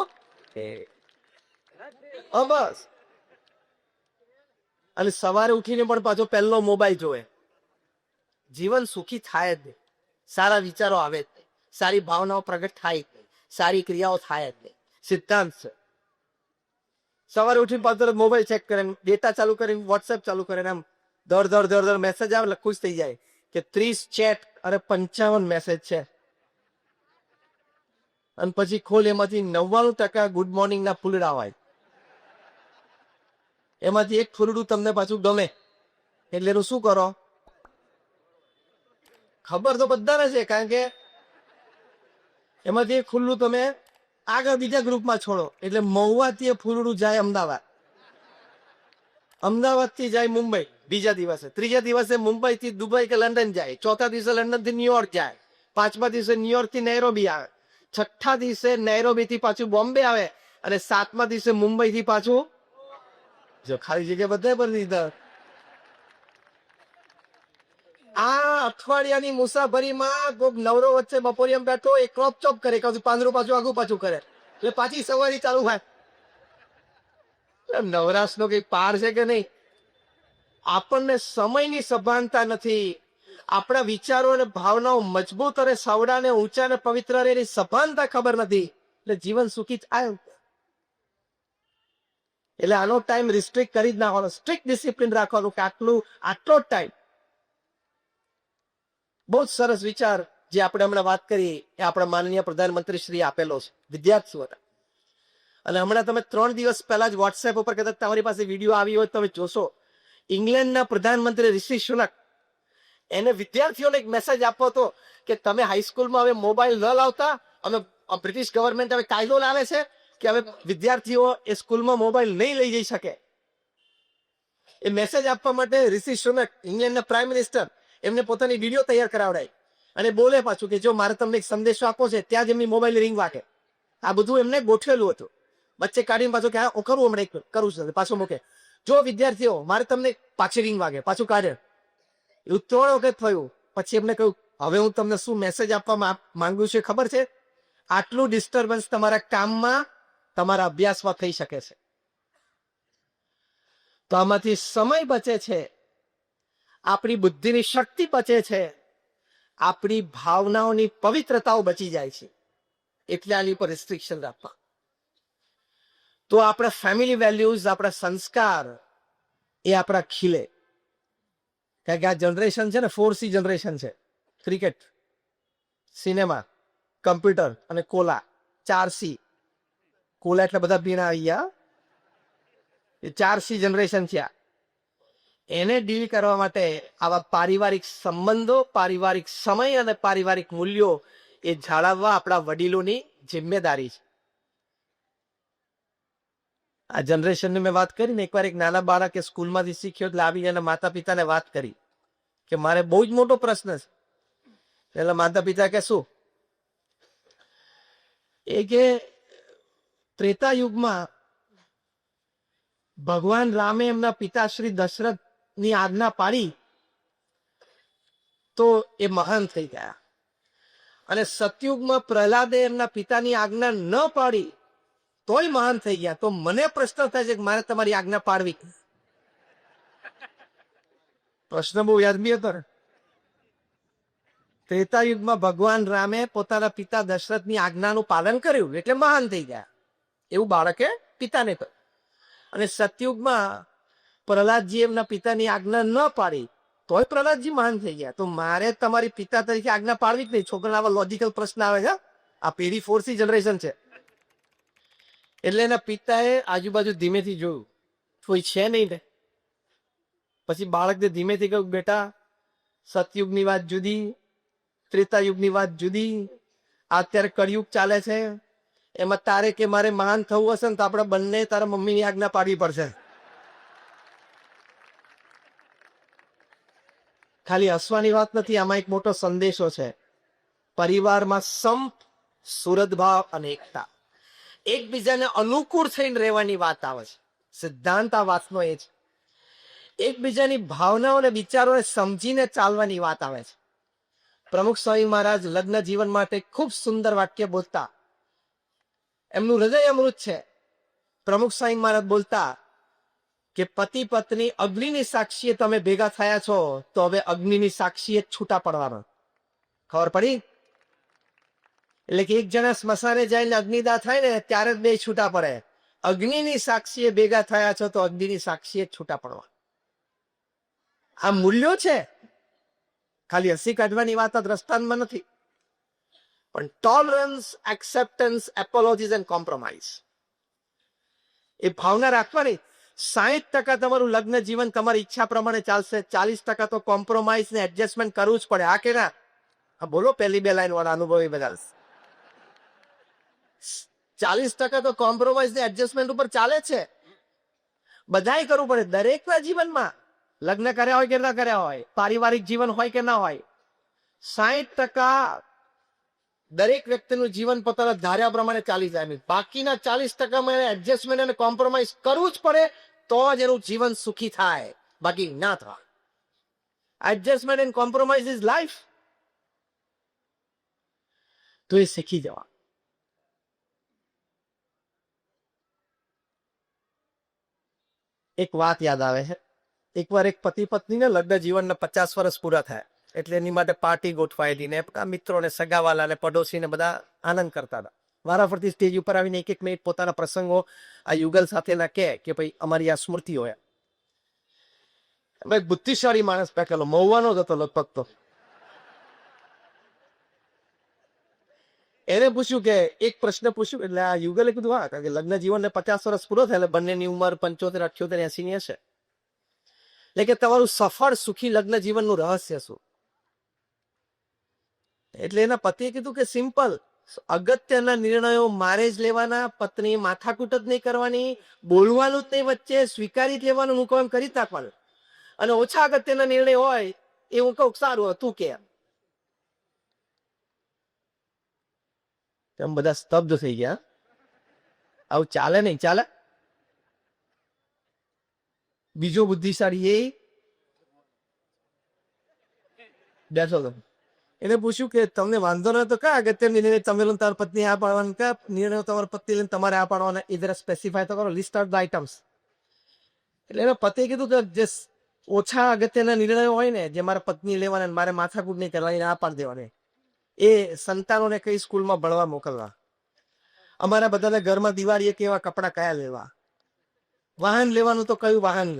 બસ. અને સવારે ઉઠીને પણ પાછો પહેલો મોબાઈલ જોવે. જીવન સુખી થાય જ નહીં, સારા વિચારો આવે જ નહીં, સારી ભાવનાઓ પ્રગટ થાય જ નહીં, સારી ક્રિયાઓ થાય જ નહીં. સિદ્ધાંત છે. સવારે ઉઠીને પાછો મોબાઈલ ચેક કરે, ડેટા ચાલુ કરીને વોટ્સએપ ચાલુ કરે, આમ દર મેસેજ આવે એટલે ખુશ થઈ જાય કે 30 ચેટ અને 55 મેસેજ છે. અને પછી ખોલ, એમાંથી 99% ગુડ મોર્નિંગ ના ફૂલડા હોય. એમાંથી એક ફૂલડું તમને પાછું ગમે એટલે એનું શું કરો? ખબર તો બધાને છે, કારણ કે એમાંથી એક ફૂલડું તમે આગળ બીજા ગ્રુપમાં છોડો એટલે મહુવાથી એ ફૂલડું જાય અમદાવાદ, અમદાવાદથી જાય મુંબઈ બીજા દિવસે, ત્રીજા દિવસે મુંબઈથી દુબઈ કે લંડન જાય, ચોથા દિવસે લંડનથી ન્યુયોર્ક જાય, પાંચમા દિવસે ન્યુયોર્કથી નૈરોબી આવે, છઠ્ઠા દિવસે નૈરોબીથી પાછું બોમ્બે આવે, અને 7મા દિવસે મુંબઈથી પાછું, જો ખાલી જગ્યા બધા પર દીધા. આ અઠવાડિયાની મુસાફરીમાં કોઈક નવરો વચ્ચે બપોરિયામાં બેઠો એ ક્રોપ ચોપ કરે, કાં પાંદરું પાછું આગું પાછું કરે એટલે પાછી સવારી ચાલુ થાય. નવરાશનો કઈ પાર છે કે નહીં? આપણને સમયની સભાનતા નથી, આપણા વિચારો અને ભાવનાઓ મજબૂત અને સવડા ને ઊંચા અને પવિત્ર રહે એની સભાનતા ખબર નથી, એટલે જીવન સુખી થાય. એટલે આનો ટાઈમ રિસ્ટ્રિક્ટ કરી જ નાખવાનો, સ્ટ્રિક્ટ ડિસિપ્લિન રાખવાનું કે આટલો જ ટાઈમ. બહુ જ સરસ વિચાર જે આપણે હમણાં વાત કરી એ આપણા માનનીય પ્રધાનમંત્રી શ્રી આપેલો છે વિદ્યાર્થીઓ હતા. અને હમણાં તમે 3 દિવસ પહેલા જ વોટ્સએપ ઉપર કદાચ તમારી પાસે વિડીયો આવી હોય તમે જોશો, ઇંગ્લેન્ડના પ્રધાનમંત્રી ઋષિ સુનક એને વિદ્યાર્થીઓને એક મેસેજ આપવો હતો કે તમે હાઈસ્કૂલમાં હવે મોબાઈલ ન લાવતા, અમે બ્રિટિશ ગવર્મેન્ટ હવે કાયદો લાવે છે કે હવે વિદ્યાર્થીઓ એ સ્કૂલમાં મોબાઈલ નહીં લઈ જઈ શકે. એ મેસેજ આપવા માટે ઋષિ સુનક ઇંગ્લેન્ડના પ્રાઇમ મિનિસ્ટર એમને પોતાની વિડીયો તૈયાર કરાવડાય અને બોલે પાછું કે જો મારે તમને એક સંદેશો આપવો છે, ત્યાં જ એમની મોબાઈલ રિંગ વાગે. આ બધું એમને ગોઠવેલું હતું. વચ્ચે કાઢીને પાછું કે હા હું કરું, હમણાં કરું છું, પાછું મૂકે. જો વિદ્યાર્થીઓ મારે તમને પાછી રિંગ વાગે, પાછું કાઢે. એવું 3 વખત થયું. પછી એમને કહ્યું હવે હું તમને શું મેસેજ આપવા માંગુ છું ખબર છે? આટલું ડિસ્ટર્બન્સ તમારા કામમાં, તમારા અભ્યાસમાં થઈ શકે છે, તો આમાંથી સમય બચે છે, આપણી બુદ્ધિની શક્તિ બચે છે, આપણી ભાવનાઓની પવિત્રતાઓ બચી જાય છે. એટલે આની પર રિસ્ટ્રિક્શન રાખવા. તો આપણા ફેમિલી વેલ્યુઝ, આપણા સંસ્કાર એ આપણા ખીલે. કારણ કે આ જનરેશન છે ને 4C જનરેશન છે. ક્રિકેટ, સિનેમા, કમ્પ્યુટર અને કોલા. 4C. કોલા એટલે બધા પીણા આવી ગયા. એ 4C જનરેશન છે. એને ડીલ કરવા માટે આવા પારિવારિક સંબંધો, પારિવારિક સમય અને પારિવારિક મૂલ્યો એ જાળવવા આપણા વડીલોની જિમ્મેદારી છે. આ જનરેશનની મેં વાત કરી ને, એકવાર એક નાના બાળકે સ્કૂલમાંથી શીખ્યો એટલે આવી એના માતા પિતાને વાત કરી કે મારે બહુ જ મોટો પ્રશ્ન છે. એટલે માતા પિતા કે શું? એ કે ત્રેતા યુગમાં ભગવાન રામે એમના પિતા શ્રી દશરથ ની આજ્ઞા પાડી તો એ મહાન થઈ ગયા, અને સતયુગમાં પ્રહલાદે એમના પિતાની આજ્ઞા ન પાડી તોય મહાન થઈ ગયા. તો મને પ્રશ્ન થાય છે કે મારે તમારી આજ્ઞા પાડવી? પ્રશ્ન બહુ યાદવી હતો ને. ત્રેતા યુગમાં ભગવાન રામે પોતાના પિતા દશરથની આજ્ઞાનું પાલન કર્યું એટલે મહાન થઈ ગયા, એવું બાળકે પિતાને કહ્યું. અને સતયુગમાં પ્રહલાદજી એમના પિતાની આજ્ઞા ન પાડી તોય પ્રહલાદજી મહાન થઈ ગયા. તો મારે તમારી પિતા તરીકે આજ્ઞા પાડવી જ નહીં. છોકરાના આવા લોજિકલ પ્રશ્ન આવે છે. આ પેઢી 4C જનરેશન છે. એટલે એના પિતાએ આજુબાજુ ધીમેથી જોયું, કોઈ છે નહીં ને. પછી બાળકને ધીમેથી કહ્યું બેટા, સતયુગની વાત જુદી, ત્રેતા યુગની વાત જુદી, અત્યારે કળિયુગ ચાલે છે, એમાં તારે કે મારે મહાન થવું હશે ને તો આપણે બંને તારા મમ્મીની આજ્ઞા પાડવી પડશે. ખાલી હસવાની વાત નથી, આમાં એક મોટો સંદેશો છે. પરિવારમાં સંપ, સુહૃદભાવ અને એકતા, એકબીજાને અનુકૂળ થઈને રહેવાની વાત આવે છે. સિદ્ધાંત આ વાતનો એ છે. એકબીજાની ભાવનાઓ અને વિચારોને સમજીને ચાલવાની વાત આવે છે. પ્રમુખ સ્વામી મહારાજ લગ્ન જીવન માટે ખૂબ સુંદર વાક્ય બોલતા, એમનું હૃદય અમૃત છે. પ્રમુખ સ્વામી મહારાજ બોલતા કે પતિ પત્ની અગ્નિની સાક્ષીએ તમે ભેગા થયા છો, તો હવે અગ્નિની સાક્ષીએ છૂટા પડવાના. ખબર પડી? એટલે કે એક જણા સ્મશાને જઈને અગ્નિદાહ થાય ને ત્યારે જ બે છૂટા પડે. અગ્નિની સાક્ષીએ ભેગા થયા છો તો અગ્નિની સાક્ષીએ છૂટા પડવા. આ મૂલ્યો છે. ખાલી હસી કાઢવાની વાત આ દ્રષ્ટાંતમાં નથી, પણ tolerance, acceptance, apologies and compromise એ ભાવના રાખવાની. 60% તમારું લગ્ન જીવન તમારી ઈચ્છા પ્રમાણે ચાલશે, 40% તો કોમ્પ્રોમાઇઝ ને એડજસ્ટમેન્ટ કરવું જ પડે. આ કે ના? બોલો પહેલી 2 લાઈન વાળા અનુભવી બધા. 40% તો કોમ્પ્રોમાઇઝ ને એડજસ્ટમેન્ટ ઉપર ચાલે છે. બધાય કરવું પડે દરેકના જીવનમાં, લગ્ન કર્યા હોય કે ના કર્યા હોય, પારિવારિક જીવન હોય કે ના હોય. 60% દરેક વ્યક્તિનું જીવન પોતાના ધાર્યા પ્રમાણે ચાલી જાય. બાકીના 40%માં એડજસ્ટમેન્ટ અને કોમ્પ્રોમાઇઝ કરવું જ પડે તો જ એનું જીવન સુખી થાય, બાકી ના થાય. Adjustment and compromise is life. તો એ શીખી જવા. એક વાત યાદ આવે છે. એકવાર એક પતિ પત્નીને લગ્ન જીવનના 50 વર્ષ પૂરા થયા, એટલે એની માટે પાર્ટી ગોઠવાયેલી ને મિત્રોને, સગાવાલા ને પડોશીને બધા આનંદ કરતા હતા. વારાફરતી સ્ટેજ ઉપર આવીને એક મિનિટ પોતાના પ્રસંગો આ યુગલ સાથેના કે ભાઈ અમારી આ સ્મૃતિ હોય. એક બુદ્ધિશાળી માણસ પેકેલો મહુવાનો જ હતો લગભગ, તો એને પૂછ્યું કે એક પ્રશ્ન પૂછ્યું, એટલે આ યુગલે કીધું હા, કારણ કે લગ્ન જીવનને 50 વર્ષ પૂરો થયા, એટલે બંનેની ઉંમર 75, 78, 80 ની હશે. એટલે કે તમારું સફળ સુખી લગ્ન જીવનનું રહસ્ય શું? એટલે એના પતિએ કીધું કે સિમ્પલ, અગત્યના નિર્ણયો મારે જ લેવાના, પત્ની માથાકૂટ જ નહીં કરવાની, બોલવાનું જ નહીં વચ્ચે, સ્વીકારી જ લેવાનું, હું કહું એમ કરી જ નાખવાનું, અને ઓછા અગત્યના નિર્ણય હોય એ હું કહું સારું તું કે. એમ બધા સ્તબ્ધ થઈ ગયા. આવું ચાલે નહીં, ચાલે. બીજો બુદ્ધિશાળી એ બેઠો હતો, એને પૂછ્યું કે તમને વાંધો ન તો કયા અગત્યનો નિર્ણય તમે લો, તમારી પત્ની આ પાડવાના, કયા નિર્ણયો તમારી પત્ની લઈને તમારે આ પાડવાના, એ જરા સ્પેસિફાય તો કરો, લિસ્ટ આઉટ ધ આઇટમ્સ. એટલે એના પતિએ કીધું કે જે ઓછા અગત્યના નિર્ણયો હોય ને, જે મારા પત્ની લેવાના, મારે માથાકૂટ નહીં કરવાની, આ પાડી દેવાની, એ સંતાનોને કઈ સ્કૂલમાં ભણવા મોકલવા, અમારા બધાને ઘરમાં દિવાળીએ કેવા કપડા કયા લેવા, વાહન લેવાનું તો કયું વાહન,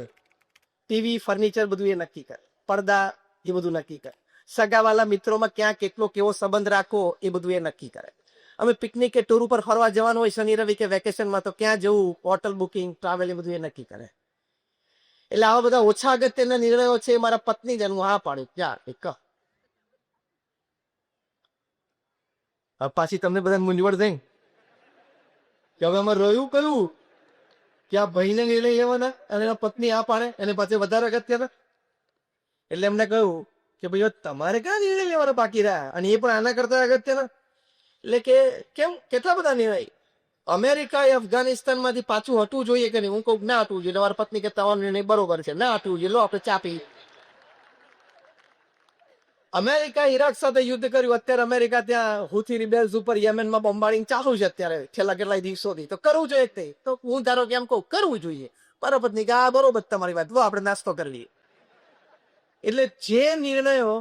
ટીવી ફર્નિચર બધું એ નક્કી કરે, પડદા એ બધું નક્કી કરે, સગાવાલા મિત્રોમાં ક્યાં કેટલો કેવો સંબંધ રાખવો એ બધું એ નક્કી કરે. અમે પિકનિક કે ટૂર ઉપર ફરવા જવાનું હોય શનિ રવિ કે વેકેશનમાં, તો ક્યાં જવું, હોટલ બુકિંગ, ટ્રાવેલ એ બધું એ નક્કી કરે. એટલે આવા બધા ઓછા અગત્યના નિર્ણયો છે મારા પત્ની જ, હું હા પાડું ક્યાં એક. પાછી તમને બધા મૂંઝવણ થઈ કે હવે અમારે રહ્યું કયું, કે આ ભાઈને નિર્ણય લેવાના અને એના પત્ની આ પાડે, એને પાછી વધારે અગત્યના. એટલે એમને કહ્યું કે ભાઈ તમારે ક્યાં નિર્ણય લેવાના બાકી રહ્યા, અને એ પણ આના કરતા અગત્યના. એટલે કે કેમ, કેટલા બધા નિર્ણય. અમેરિકા એ અફઘાનિસ્તાનમાંથી પાછું હટવું જોઈએ કે નહીં, હું કહું ના હટવું જોઈએ, તમારી પત્ની કે તમારો નિર્ણય બરોબર છે, ના હટવું જોઈએ, લો આપણે ચાપી. અમેરિકા ઈરાક સાથે યુદ્ધ કર્યું, અત્યારે અમેરિકા ત્યાં હુથી રિબેલ્સ ઉપર યમેનમાં બોમ્બાર્ડિંગ ચાલુ છે અત્યારે છેલ્લા કેટલાય દિવસોથી, તો કરવું જોઈએ તે, તો હું ધારો કે એમ કહું કરવું જોઈએ, બરોબર નહીં કે આ બરોબર તમારી વાત, લો આપણે નાસ્તો કરી લઈએ. એટલે જે નિર્ણયો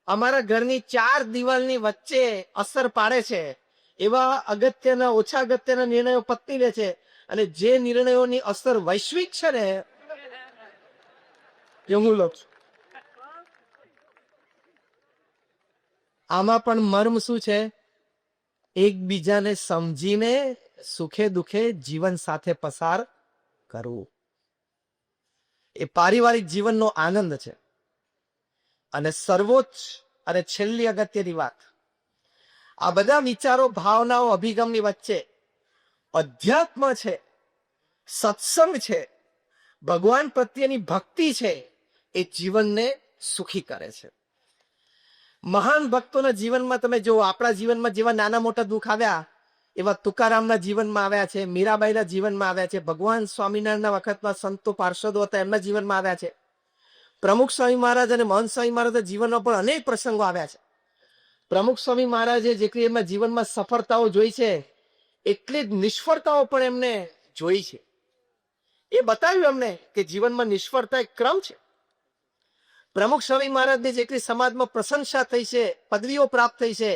અમારા ઘરની 4 દિવાલની વચ્ચે અસર પાડે છે, એવા અગત્યના ઓછા અગત્યના નિર્ણયો પત્ની લે છે, અને જે નિર્ણયોની અસર વૈશ્વિક છે ને એ હું લઉં છું. આમાં પણ મર્મ શું છે? એકબીજાને સમજીને સુખે દુખે જીવન સાથે પસાર કરવું, એ પારિવારિક જીવનનો આનંદ છે. અને સર્વોચ્ચ અને છેલ્લી અગત્યની વાત, આ બધા વિચારો, ભાવનાઓ, અભિગમની વચ્ચે અધ્યાત્મ છે, સત્સંગ છે, ભગવાન પ્રત્યેની ભક્તિ છે, એ જીવનને સુખી કરે છે. મહાન ભક્તોના જીવનમાં તમે જો, આપણા જીવનમાં જેવા નાના મોટા દુઃખ આવ્યા એવા તુકારામના જીવનમાં આવ્યા છે, મીરાબાઈના જીવનમાં આવ્યા છે, ભગવાન સ્વામિનારાયણના વખતમાં સંતો પાર્ષદો હતા એમના જીવનમાં આવ્યા છે, પ્રમુખ સ્વામી મહારાજ અને મહંત સ્વામી મહારાજના જીવનમાં પણ અનેક પ્રસંગો આવ્યા છે. પ્રમુખ સ્વામી મહારાજે જેટલી એમના જીવનમાં સફળતાઓ જોઈ છે, એટલી જ નિષ્ફળતાઓ પણ એમને જોઈ છે. એ બતાવ્યું એમને કે જીવનમાં નિષ્ફળતા એક ક્રમ છે. પ્રમુખ સ્વામી મહારાજને જેટલી સમાજમાં પ્રશંસા થઈ છે, પદવીઓ પ્રાપ્ત થઈ છે,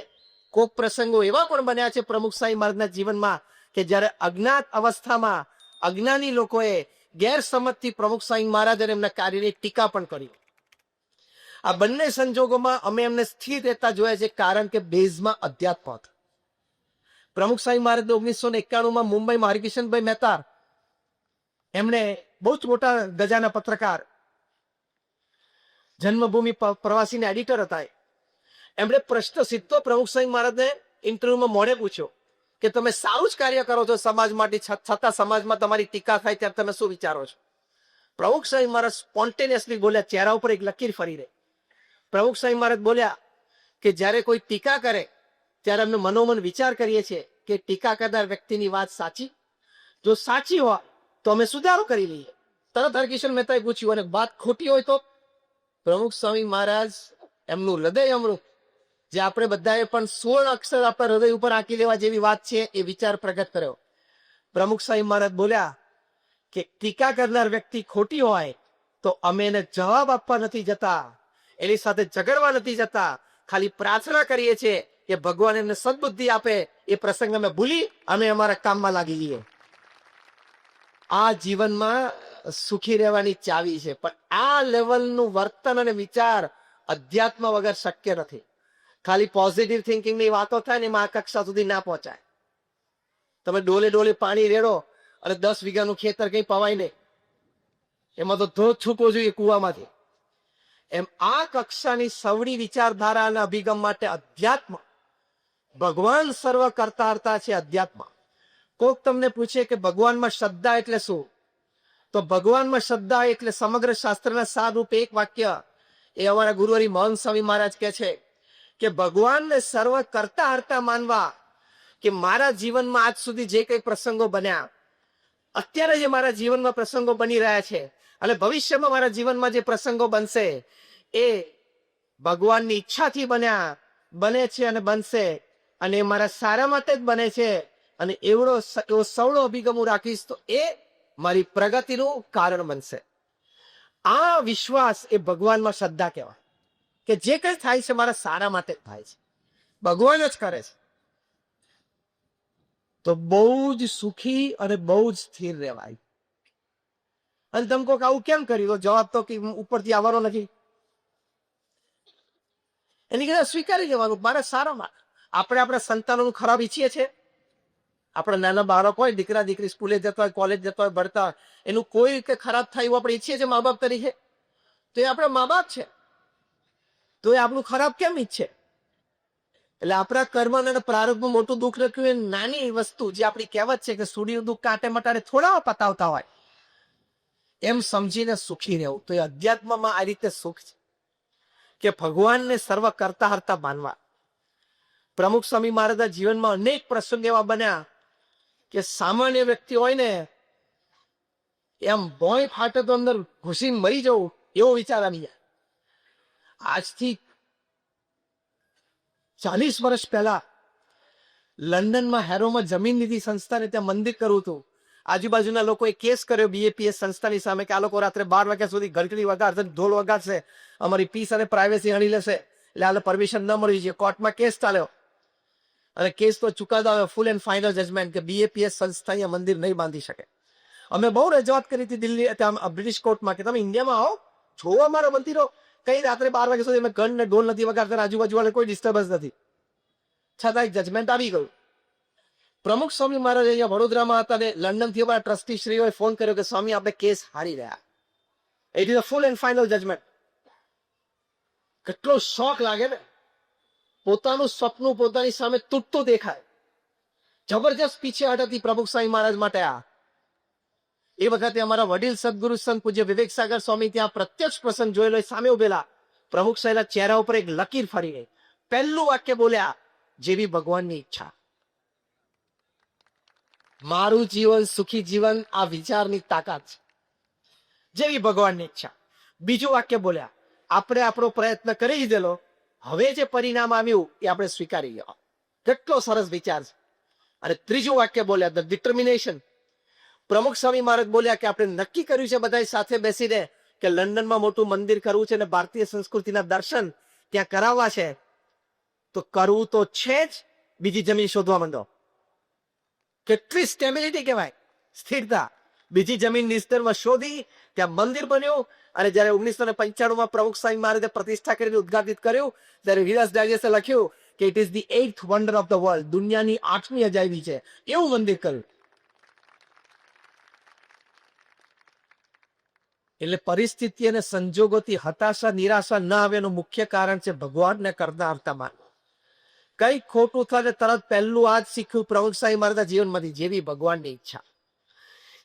કોક પ્રસંગો એવા પણ બન્યા છે પ્રમુખ સ્વામી મહારાજના જીવનમાં કે જ્યારે અજ્ઞાત અવસ્થામાં અજ્ઞાની લોકોએ ગેરસમજથી પ્રમુખ સ્વામી મહારાજ અને એમના કાર્યની ટીકા પણ કરી. આ બંને સંજોગોમાં અમે એમને સ્થિર રહેતા જોયા છે, કારણ કે બેઝમાં અધ્યાત્મ હતું. પ્રમુખ સ્વામી મહારાજ 1991માં મુંબઈમાં હરિકિશનભાઈ મહેતા, એમણે બહુ જ મોટા ગજાના પત્રકાર, જન્મભૂમિ પ્રવાસીના એડિટર હતા, એમણે પ્રશ્ન સીધો પ્રમુખ સ્વામી મહારાજને ઇન્ટરવ્યુમાં મોડે પૂછ્યો કે તમે સારું જ કાર્ય કરો છો સમાજ માટે, છતાં સમાજમાં તમારી ટીકા થાય ત્યારે તમે શું વિચારો છો? પ્રમુખ સ્વામી મહારાજ સ્પોન્ટેનિયસલી બોલ્યા, ચહેરા ઉપર એક લકીર ફરી રહી. પ્રમુખ સ્વામી મહારાજ બોલ્યા કે જ્યારે કોઈ ટીકા કરે ત્યારે અમે મનોમન વિચાર કરીએ છીએ કે ટીકા કરનાર વ્યક્તિની વાત સાચી, જો સાચી હોય તો અમે સુધારો કરી લઈએ. તરત હરકિશન મહેતાએ પૂછ્યું, અને વાત ખોટી હોય તો? પ્રમુખ સ્વામી મહારાજ એમનું હૃદય અમૃત, જે આપણે બધાએ પણ 16 અક્ષર આપણા હૃદય ઉપર આંકી લેવા જેવી વાત છે, એ વિચાર પ્રગટ કર્યો. પ્રમુખ સ્વામી મહારાજ બોલ્યા કે ટીકા કરનાર વ્યક્તિ ખોટી હોય તો અમે એને જવાબ આપવા નથી જતા, એની સાથે ઝઘડવા નથી જતા, ખાલી પ્રાર્થના કરીએ છીએ કે ભગવાન એમને સદબુદ્ધિ આપે. એ પ્રસંગ અમે ભૂલી અમે અમારા કામમાં લાગી જઈએ. આ જીવનમાં સુખી રહેવાની ચાવી છે, પણ આ લેવલનું વર્તન અને વિચાર અધ્યાત્મ વગર શક્ય નથી. ખાલી પોઝિટિવ થિંકિંગની વાતો થાય ને એમાં આ કક્ષા સુધી ના પહોંચાય. તમે ડોલે ડોલે પાણી રેડો અને 10 વીઘાનું ખેતર કઈ પવાય નહીં, એમાં તો ધોધ છૂટવો જોઈએ કુવામાંથી. એમ આ કક્ષાની સવડી વિચારધારા અને અભિગમ માટે અધ્યાત્મ, ભગવાન સર્વ કરતા હરતા છે અધ્યાત્મ. કોક તમને પૂછે કે ભગવાનમાં શ્રદ્ધા એટલે શું, તો ભગવાનમાં શ્રદ્ધા એટલે સમગ્ર શાસ્ત્રના સારરૂપે એક વાક્ય એ અમારા ગુરુહરિ મહંત સ્વામી મહારાજ કહે છે કે ભગવાનને સર્વ કરતા હરતા માનવા. કે મારા જીવનમાં આજ સુધી જે કઈ પ્રસંગો બન્યા, અત્યારે જે મારા જીવનમાં પ્રસંગો બની રહ્યા છે અને ભવિષ્યમાં મારા જીવનમાં જે પ્રસંગો બનશે એ ભગવાનની ઈચ્છાથી બને છે અને બનશે, અને એ મારા સારા માટે જ બને છે. અને એવો સવળો અભિગમ હું રાખીશ તો એ મારી પ્રગતિનું કારણ બનશે. આ વિશ્વાસ એ ભગવાનમાં શ્રદ્ધા કહેવાય કે જે કંઈ થાય છે મારા સારા માટે જ થાય છે, ભગવાન જ કરે છે. તો બહુ જ સુખી અને બહુ જ સ્થિર રહેવાય. અને તમે કહો કે આવું કેમ કર્યું, તો જવાબ તો કે ઉપરથી આવવાનો નથી. એની કરતા સ્વીકારી લેવાનું મારા સારામાં. આપણે આપણા સંતાનોનું ખરાબ ઈચ્છીએ છીએ. આપણા નાના બાળક હોય, દીકરા દીકરી સ્કૂલે જતા હોય, કોલેજ જતા હોય, ભણતા હોય, એનું કોઈ કે ખરાબ થાય એવું આપણે ઈચ્છીએ છીએ મા બાપ તરીકે? તો એ આપણા મા બાપ છે, તો એ આપણું ખરાબ કેમ ઈચ્છે? એટલે આપણા કર્મ અને પ્રારબ્ધમાં મોટું દુઃખ લખ્યું એ નાની વસ્તુ, જે આપણી કહેવત છે કે સુડીનું દુઃખ કાંટે મટાડે થોડા પતાવતા હોય, એમ સમજીને સુખી રહેવું. તો એ અધ્યાત્મમાં આ રીતે સુખ છે કે ભગવાનને સર્વ કરતા હરતા માનવા. પ્રમુખ સ્વામી મહારાજના જીવનમાં અનેક પ્રસંગ એવા બન્યા કે સામાન્ય વ્યક્તિ હોય ને એમ ભોંય ફાટે તો અંદર ઘૂસીને મરી જવું એવો વિચાર આવી જાય. આજથી 40 વર્ષ પહેલા લંડનમાં હેરોમાં જમીન લીધી સંસ્થાને, ત્યાં મંદિર કરવું હતું. આજુબાજુના લોકોએ કેસ કર્યો BAPS સંસ્થાની સામે કે આ લોકો રાત્રે 12 વાગ્યા સુધી ઘંટડી વગાડશે, ઢોલ વગાડશે, અમારી પીસ અને પ્રાઇવેસી હણી લેશે, એટલે આને પરમિશન ન મળી છે. કોર્ટમાં કેસ ચાલ્યો અને કેસ તો ચુકાદો આવ્યો, ફૂલ એન્ડ ફાઇનલ જજમેન્ટ કે BAPS સંસ્થા અહીંયા મંદિર નહીં બાંધી શકે. અમે બહુ રજૂઆત કરી હતી દિલ્હી, ત્યાં બ્રિટિશ કોર્ટમાં કે તમે ઇન્ડિયામાં આવો, જોવો અમારા મંદિરો, કઈ રાત્રે 12 વાગ્યા સુધી અમે ઘંટ ને ઢોલ નથી વગાડતા, આજુબાજુ વાળા કોઈ ડિસ્ટર્બન્સ નથી. છતાં એક જજમેન્ટ આવી ગયું. પ્રમુખ સ્વામી મહારાજ અહીંયા વડોદરામાં હતા ને લંડનથી અમારા ટ્રસ્ટી શ્રીઓએ ફોન કર્યો કે સ્વામી આપણે કેસ હારી રહ્યા, it is a full and final judgment. કેટલો શોખ લાગે ને, પોતાનું સપનું પોતાની સામે તૂટતું દેખાય. જબરજસ્ત પીછેહટ હતી પ્રમુખ સ્વામી મહારાજ માટે. આ એ વખતે અમારા વડીલ સદગુરુ સંત પૂજ્ય વિવેક સાગર સ્વામી ત્યાં પ્રત્યક્ષ પ્રસંગ જોયેલો, સામે ઉભેલા. પ્રમુખ સાહેબના ચહેરા ઉપર એક લકીર ફરી ગઈ. પહેલું વાક્ય બોલ્યા, જેવી ભગવાનની ઈચ્છા. મારું જીવન સુખી જીવન આ વિચારની તાકાત છે, જેવી ભગવાનની ઈચ્છા. બીજું વાક્ય બોલ્યા, આપણે આપણો પ્રયત્ન કરી દીધેલો, હવે જે પરિણામ આવ્યું એ આપણે સ્વીકારી લો. કેટલો સરસ વિચાર છે. અને ત્રીજું વાક્ય બોલ્યા, ધ ડિટર્મિનેશન. પ્રમુખ સ્વામી મહારાજ બોલ્યા કે આપણે નક્કી કર્યું છે બધા સાથે બેસીને કે લંડનમાં મોટું મંદિર કરવું છે અને ભારતીય સંસ્કૃતિના દર્શન ત્યાં કરાવવા છે, તો કરવું તો છે જ, બીજી જમીન શોધવા માંડો. કેટલી સ્ટેબિલિટી કહેવાય, સ્થિરતા. બીજી જમીન નિસ્તરમાં શોધી ત્યાં મંદિર બન્યું. અને જયારે 1995માં પ્રમુખ સ્વામી મહારાજે પ્રતિષ્ઠા કરીને ઉદ્ઘાટિત કર્યું, ત્યારે રીડર્સ ડાયજેસ્ટે લખ્યું કે it is the 8th wonder of the world, દુનિયાની 8મી અજાયબી છે, એવું મંદિર કર્યું. એટલે પરિસ્થિતિ અને સંજોગોથી હતાશા નિરાશા ન આવે એનું મુખ્ય કારણ છે ભગવાનને કરતા હરતા માનવું. કઈક ખોટું થાય તરત પહેલું આ જ શીખ્યું પ્રમુખ સ્વામી મહારાજના જીવનમાંથી, જેવી ભગવાનની ઈચ્છા.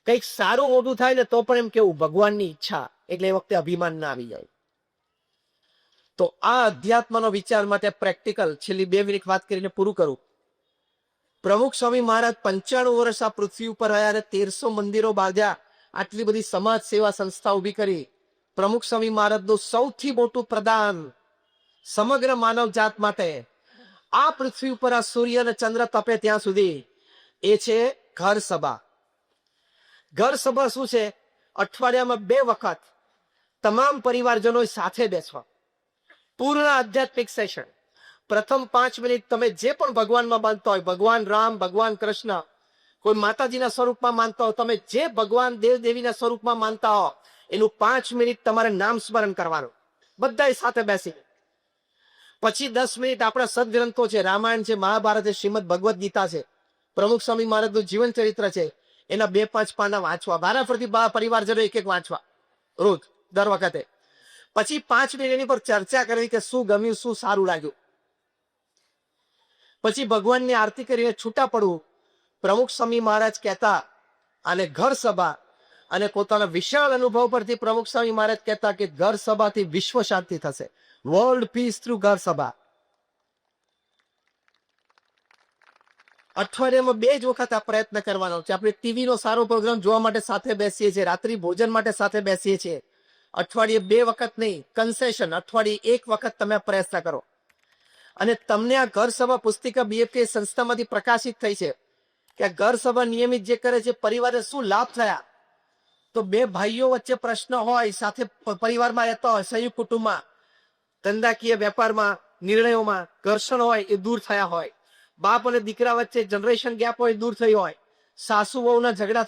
કઈક સારું મોટું થાય ને તો પણ એમ કેવું ભગવાનની ઈચ્છા, એટલે એ વખતે અભિમાન ના આવી જાય. તો આ અધ્યાત્મનો વિચાર માટે પ્રેક્ટિકલ છેલ્લી 2 મિનિટ વાત કરીને પૂરું કરું. પ્રમુખ સ્વામી મહારાજ 95 વર્ષ આ પૃથ્વી ઉપર રહ્યા અને 1300 મંદિરો બાંધ્યા, આટલી બધી સમાજ સેવા સંસ્થા ઉભી કરી. પ્રમુખ સ્વામી મહારાજનું સૌથી મોટું પ્રદાન સમગ્ર માનવ જાત માટે, આ પૃથ્વી ઉપર આ સૂર્ય અને ચંદ્ર તપે ત્યાં સુધી, એ છે ઘર સભા. ઘર સભા શું છે? અઠવાડિયામાં 2 વખત તમામ પરિવારજનો સાથે બેસવા, પૂર્ણ આધ્યાત્મિક સેશન. પ્રથમ 5 મિનિટ તમે જે પણ ભગવાનમાં માનતા હોય, ભગવાન રામ, ભગવાન કૃષ્ણ, કોઈ માતાજીના સ્વરૂપમાં માનતા હો, તમે જે ભગવાન દેવ દેવીના સ્વરૂપમાં માનતા હો, એનું 5 મિનિટ તમારે નામ સ્મરણ કરવાનું, બધા સાથે બેસી. પછી 10 મિનિટ આપણા સદગ્રંથો છે, રામાયણ છે, મહાભારત છે, શ્રીમદ ભગવદ્ ગીતા છે, પ્રમુખ સ્વામી મહારાજનું જીવન ચરિત્ર છે, એના 2-5 પાના વાંચવા, વારાફરતી પરિવારજનો એક વાંચવા રોજ, દર વખતે. પછી 5 મિનિટ એની પર ચર્ચા કરવી કે શું ગમ્યું, શું સારું લાગ્યું. પછી ભગવાનની આરતી કરીને છૂટા પડવું. પ્રમુખ સ્વામી મહારાજ કહેતા, અને ઘર સભા અને પોતાના વિશાળ અનુભવ પરથી પ્રમુખ સ્વામી મહારાજ કહેતા કે ઘર સભાથી વિશ્વ શાંતિ થશે, વર્લ્ડ પીસ થ્રુ ઘર સભા. અઠવાડિયામાં 2 જ વખત આ પ્રયત્ન કરવાનો છે. આપણે ટીવી નો સારો પ્રોગ્રામ જોવા માટે સાથે બેસીએ છીએ, રાત્રિ ભોજન માટે સાથે બેસીએ છીએ. અઠવાડિયે 2 વખત નહીં, કન્સેશન, અઠવાડિયે 1 વખત તમે પ્રયત્ન કરો. અને તમને આ ઘર સભા પુસ્તિકા BFK સંસ્થામાંથી પ્રકાશિત થઈ છે કે આ ઘર સભા નિયમિત જે કરે છે, પરિવારને શું લાભ થયા. તો 2 ભાઈઓ વચ્ચે પ્રશ્ન હોય, સાથે પરિવારમાં રહેતા હોય, સંયુક્ત કુટુંબમાં, ધંધાકીય વેપારમાં, નિર્ણયોમાં ઘર્ષણ હોય એ દૂર થયા હોય, બાપ અને દીકરા વચ્ચે જનરેશન ગેપ હોય દૂર થઈ હોય, સાસુ વહુના ઝઘડા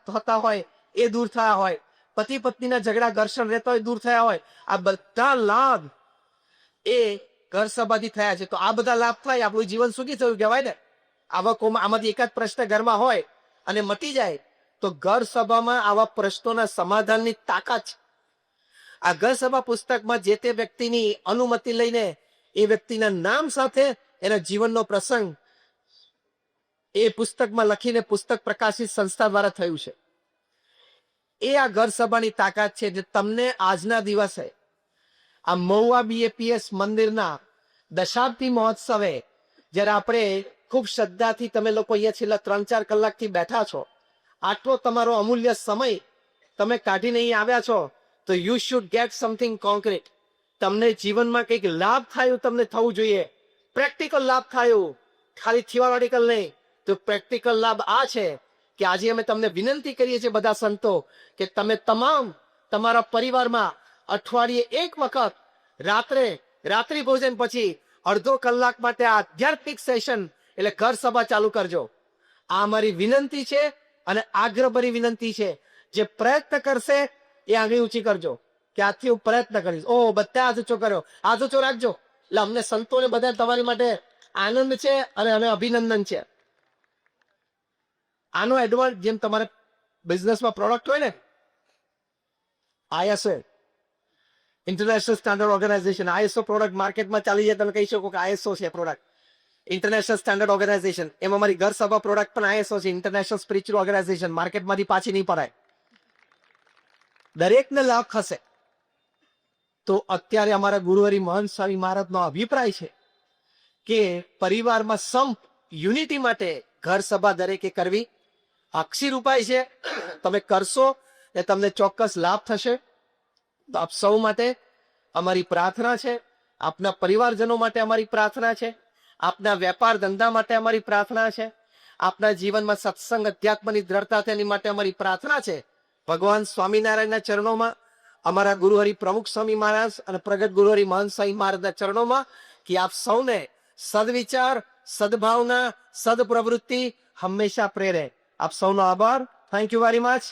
થતા હોય એ દૂર થયા હોય, પતિ પત્નીના ઝઘડા ઘર્ષણ રહેતા હોય દૂર થયા હોય. આ બધા લાભ એ ઘર સભાથી થયા છે. તો આ બધા લાભ થાય, આપણું જીવન સુખી થયું કહેવાય ને. આમાંથી એકાદ પ્રશ્ન ઘરમાં હોય અને મટી જાય તો ઘર સભામાં આવા પ્રશ્નોના સમાધાનની તાકાત છે. આ ઘર સભા પુસ્તકમાં જે તે વ્યક્તિની અનુમતિ લઈને એ વ્યક્તિના નામ સાથે એના જીવનનો પ્રસંગ એ પુસ્તકમાં લખીને પુસ્તક પ્રકાશિત સંસ્થા દ્વારા થયું છે. એ આ ઘર સભાની તાકાત છે જે તમને આજના દિવસે આ મહુવા BAPS મંદિરના દશાબ્દી મહોત્સવે, જ્યારે આપણે ખૂબ શ્રદ્ધાથી તમે લોકો અહીંયા છેલ્લા 3-4 કલાકથી બેઠા છો, આટલો તમારો અમૂલ્ય સમય તમે કાઢીને અહીં આવ્યા છો, તો you should gate something concrete. તમને જીવનમાં કંઈક લાભ થયું, તમને થવું જોઈએ, પ્રેક્ટિકલ લાભ થયું, ખાલી થિયોરિટિકલ નહીં. તો પ્રેક્ટિકલ લાભ આ છે કે આજે અમે તમને વિનંતી કરીએ છીએ બધા સંતો કે તમે તમામ તમારા પરિવારમાં અઠવાડિયે 1 વખત રાત્રિ ભોજન પછી અડધો કલાક માટે આ આધ્યાત્મિક સેશન એટલે ઘર સભા ચાલુ કરજો. આ અમારી વિનંતી છે અને આગ્રહભરી વિનંતી છે. જે પ્રયત્ન કરશે એ આંગળી ઊંચી કરજો કે આજથી હું પ્રયત્ન કરીશ. બધા હાથ ઊંચો કર્યો, હાથ ઊંચો રાખજો. એટલે અમને સંતોને બધા તમારી માટે આનંદ છે અને અમે અભિનંદન છે. આનો એડવાન્સ, જેમ તમારે બિઝનેસમાં પ્રોડક્ટ હોય ને, ISO international standard organization, ISO product માર્કેટમાં ચાલી જાય, તમે કહી શકો કે ISO છે પ્રોડક્ટ, ઇન્ટરનેશનલ સ્ટાન્ડર્ડ ઓર્ગેનાઇઝેશન. એમ અમારી ઘર સભા પ્રોડક્ટ પણ ISO છે, ઇન્ટરનેશનલ સ્પિરિચ્યુઅલ ઓર્ગેનાઇઝેશન. માર્કેટમાંથી પાછી નહીં પડાય, દરેકને લાભ થશે. તો અત્યારે અમારા ગુરુહરિ મહંત સ્વામી મહારાજનો અભિપ્રાય છે કે પરિવારમાં સંપ, યુનિટી માટે ઘર સભા દરેકે કરવી અક્ષી ઉપાય છે. તમે કરશો એ તમને ચોક્કસ લાભ થશે. તો આપ સૌ માટે અમારી પ્રાર્થના છે, આપના પરિવારજનો માટે અમારી પ્રાર્થના છે, આપના વેપાર ધંધા માટે અમારી પ્રાર્થના છે, આપના જીવનમાં સત્સંગ અધ્યાત્મની દ્રઢતા તેની માટે અમારી પ્રાર્થના છે. ભગવાન સ્વામિનારાયણના ચરણોમાં, અમારા ગુરુહરિ પ્રમુખ સ્વામી મહારાજ અને પ્રગટ ગુરુહરિ મહંત સ્વામી મહારાજના ચરણોમાં કે આપ સૌને સદવિચાર, સદભાવના, સદપ્રવૃત્તિ હંમેશા પ્રેરે. આપ સૌનો આભાર. Thank you very much.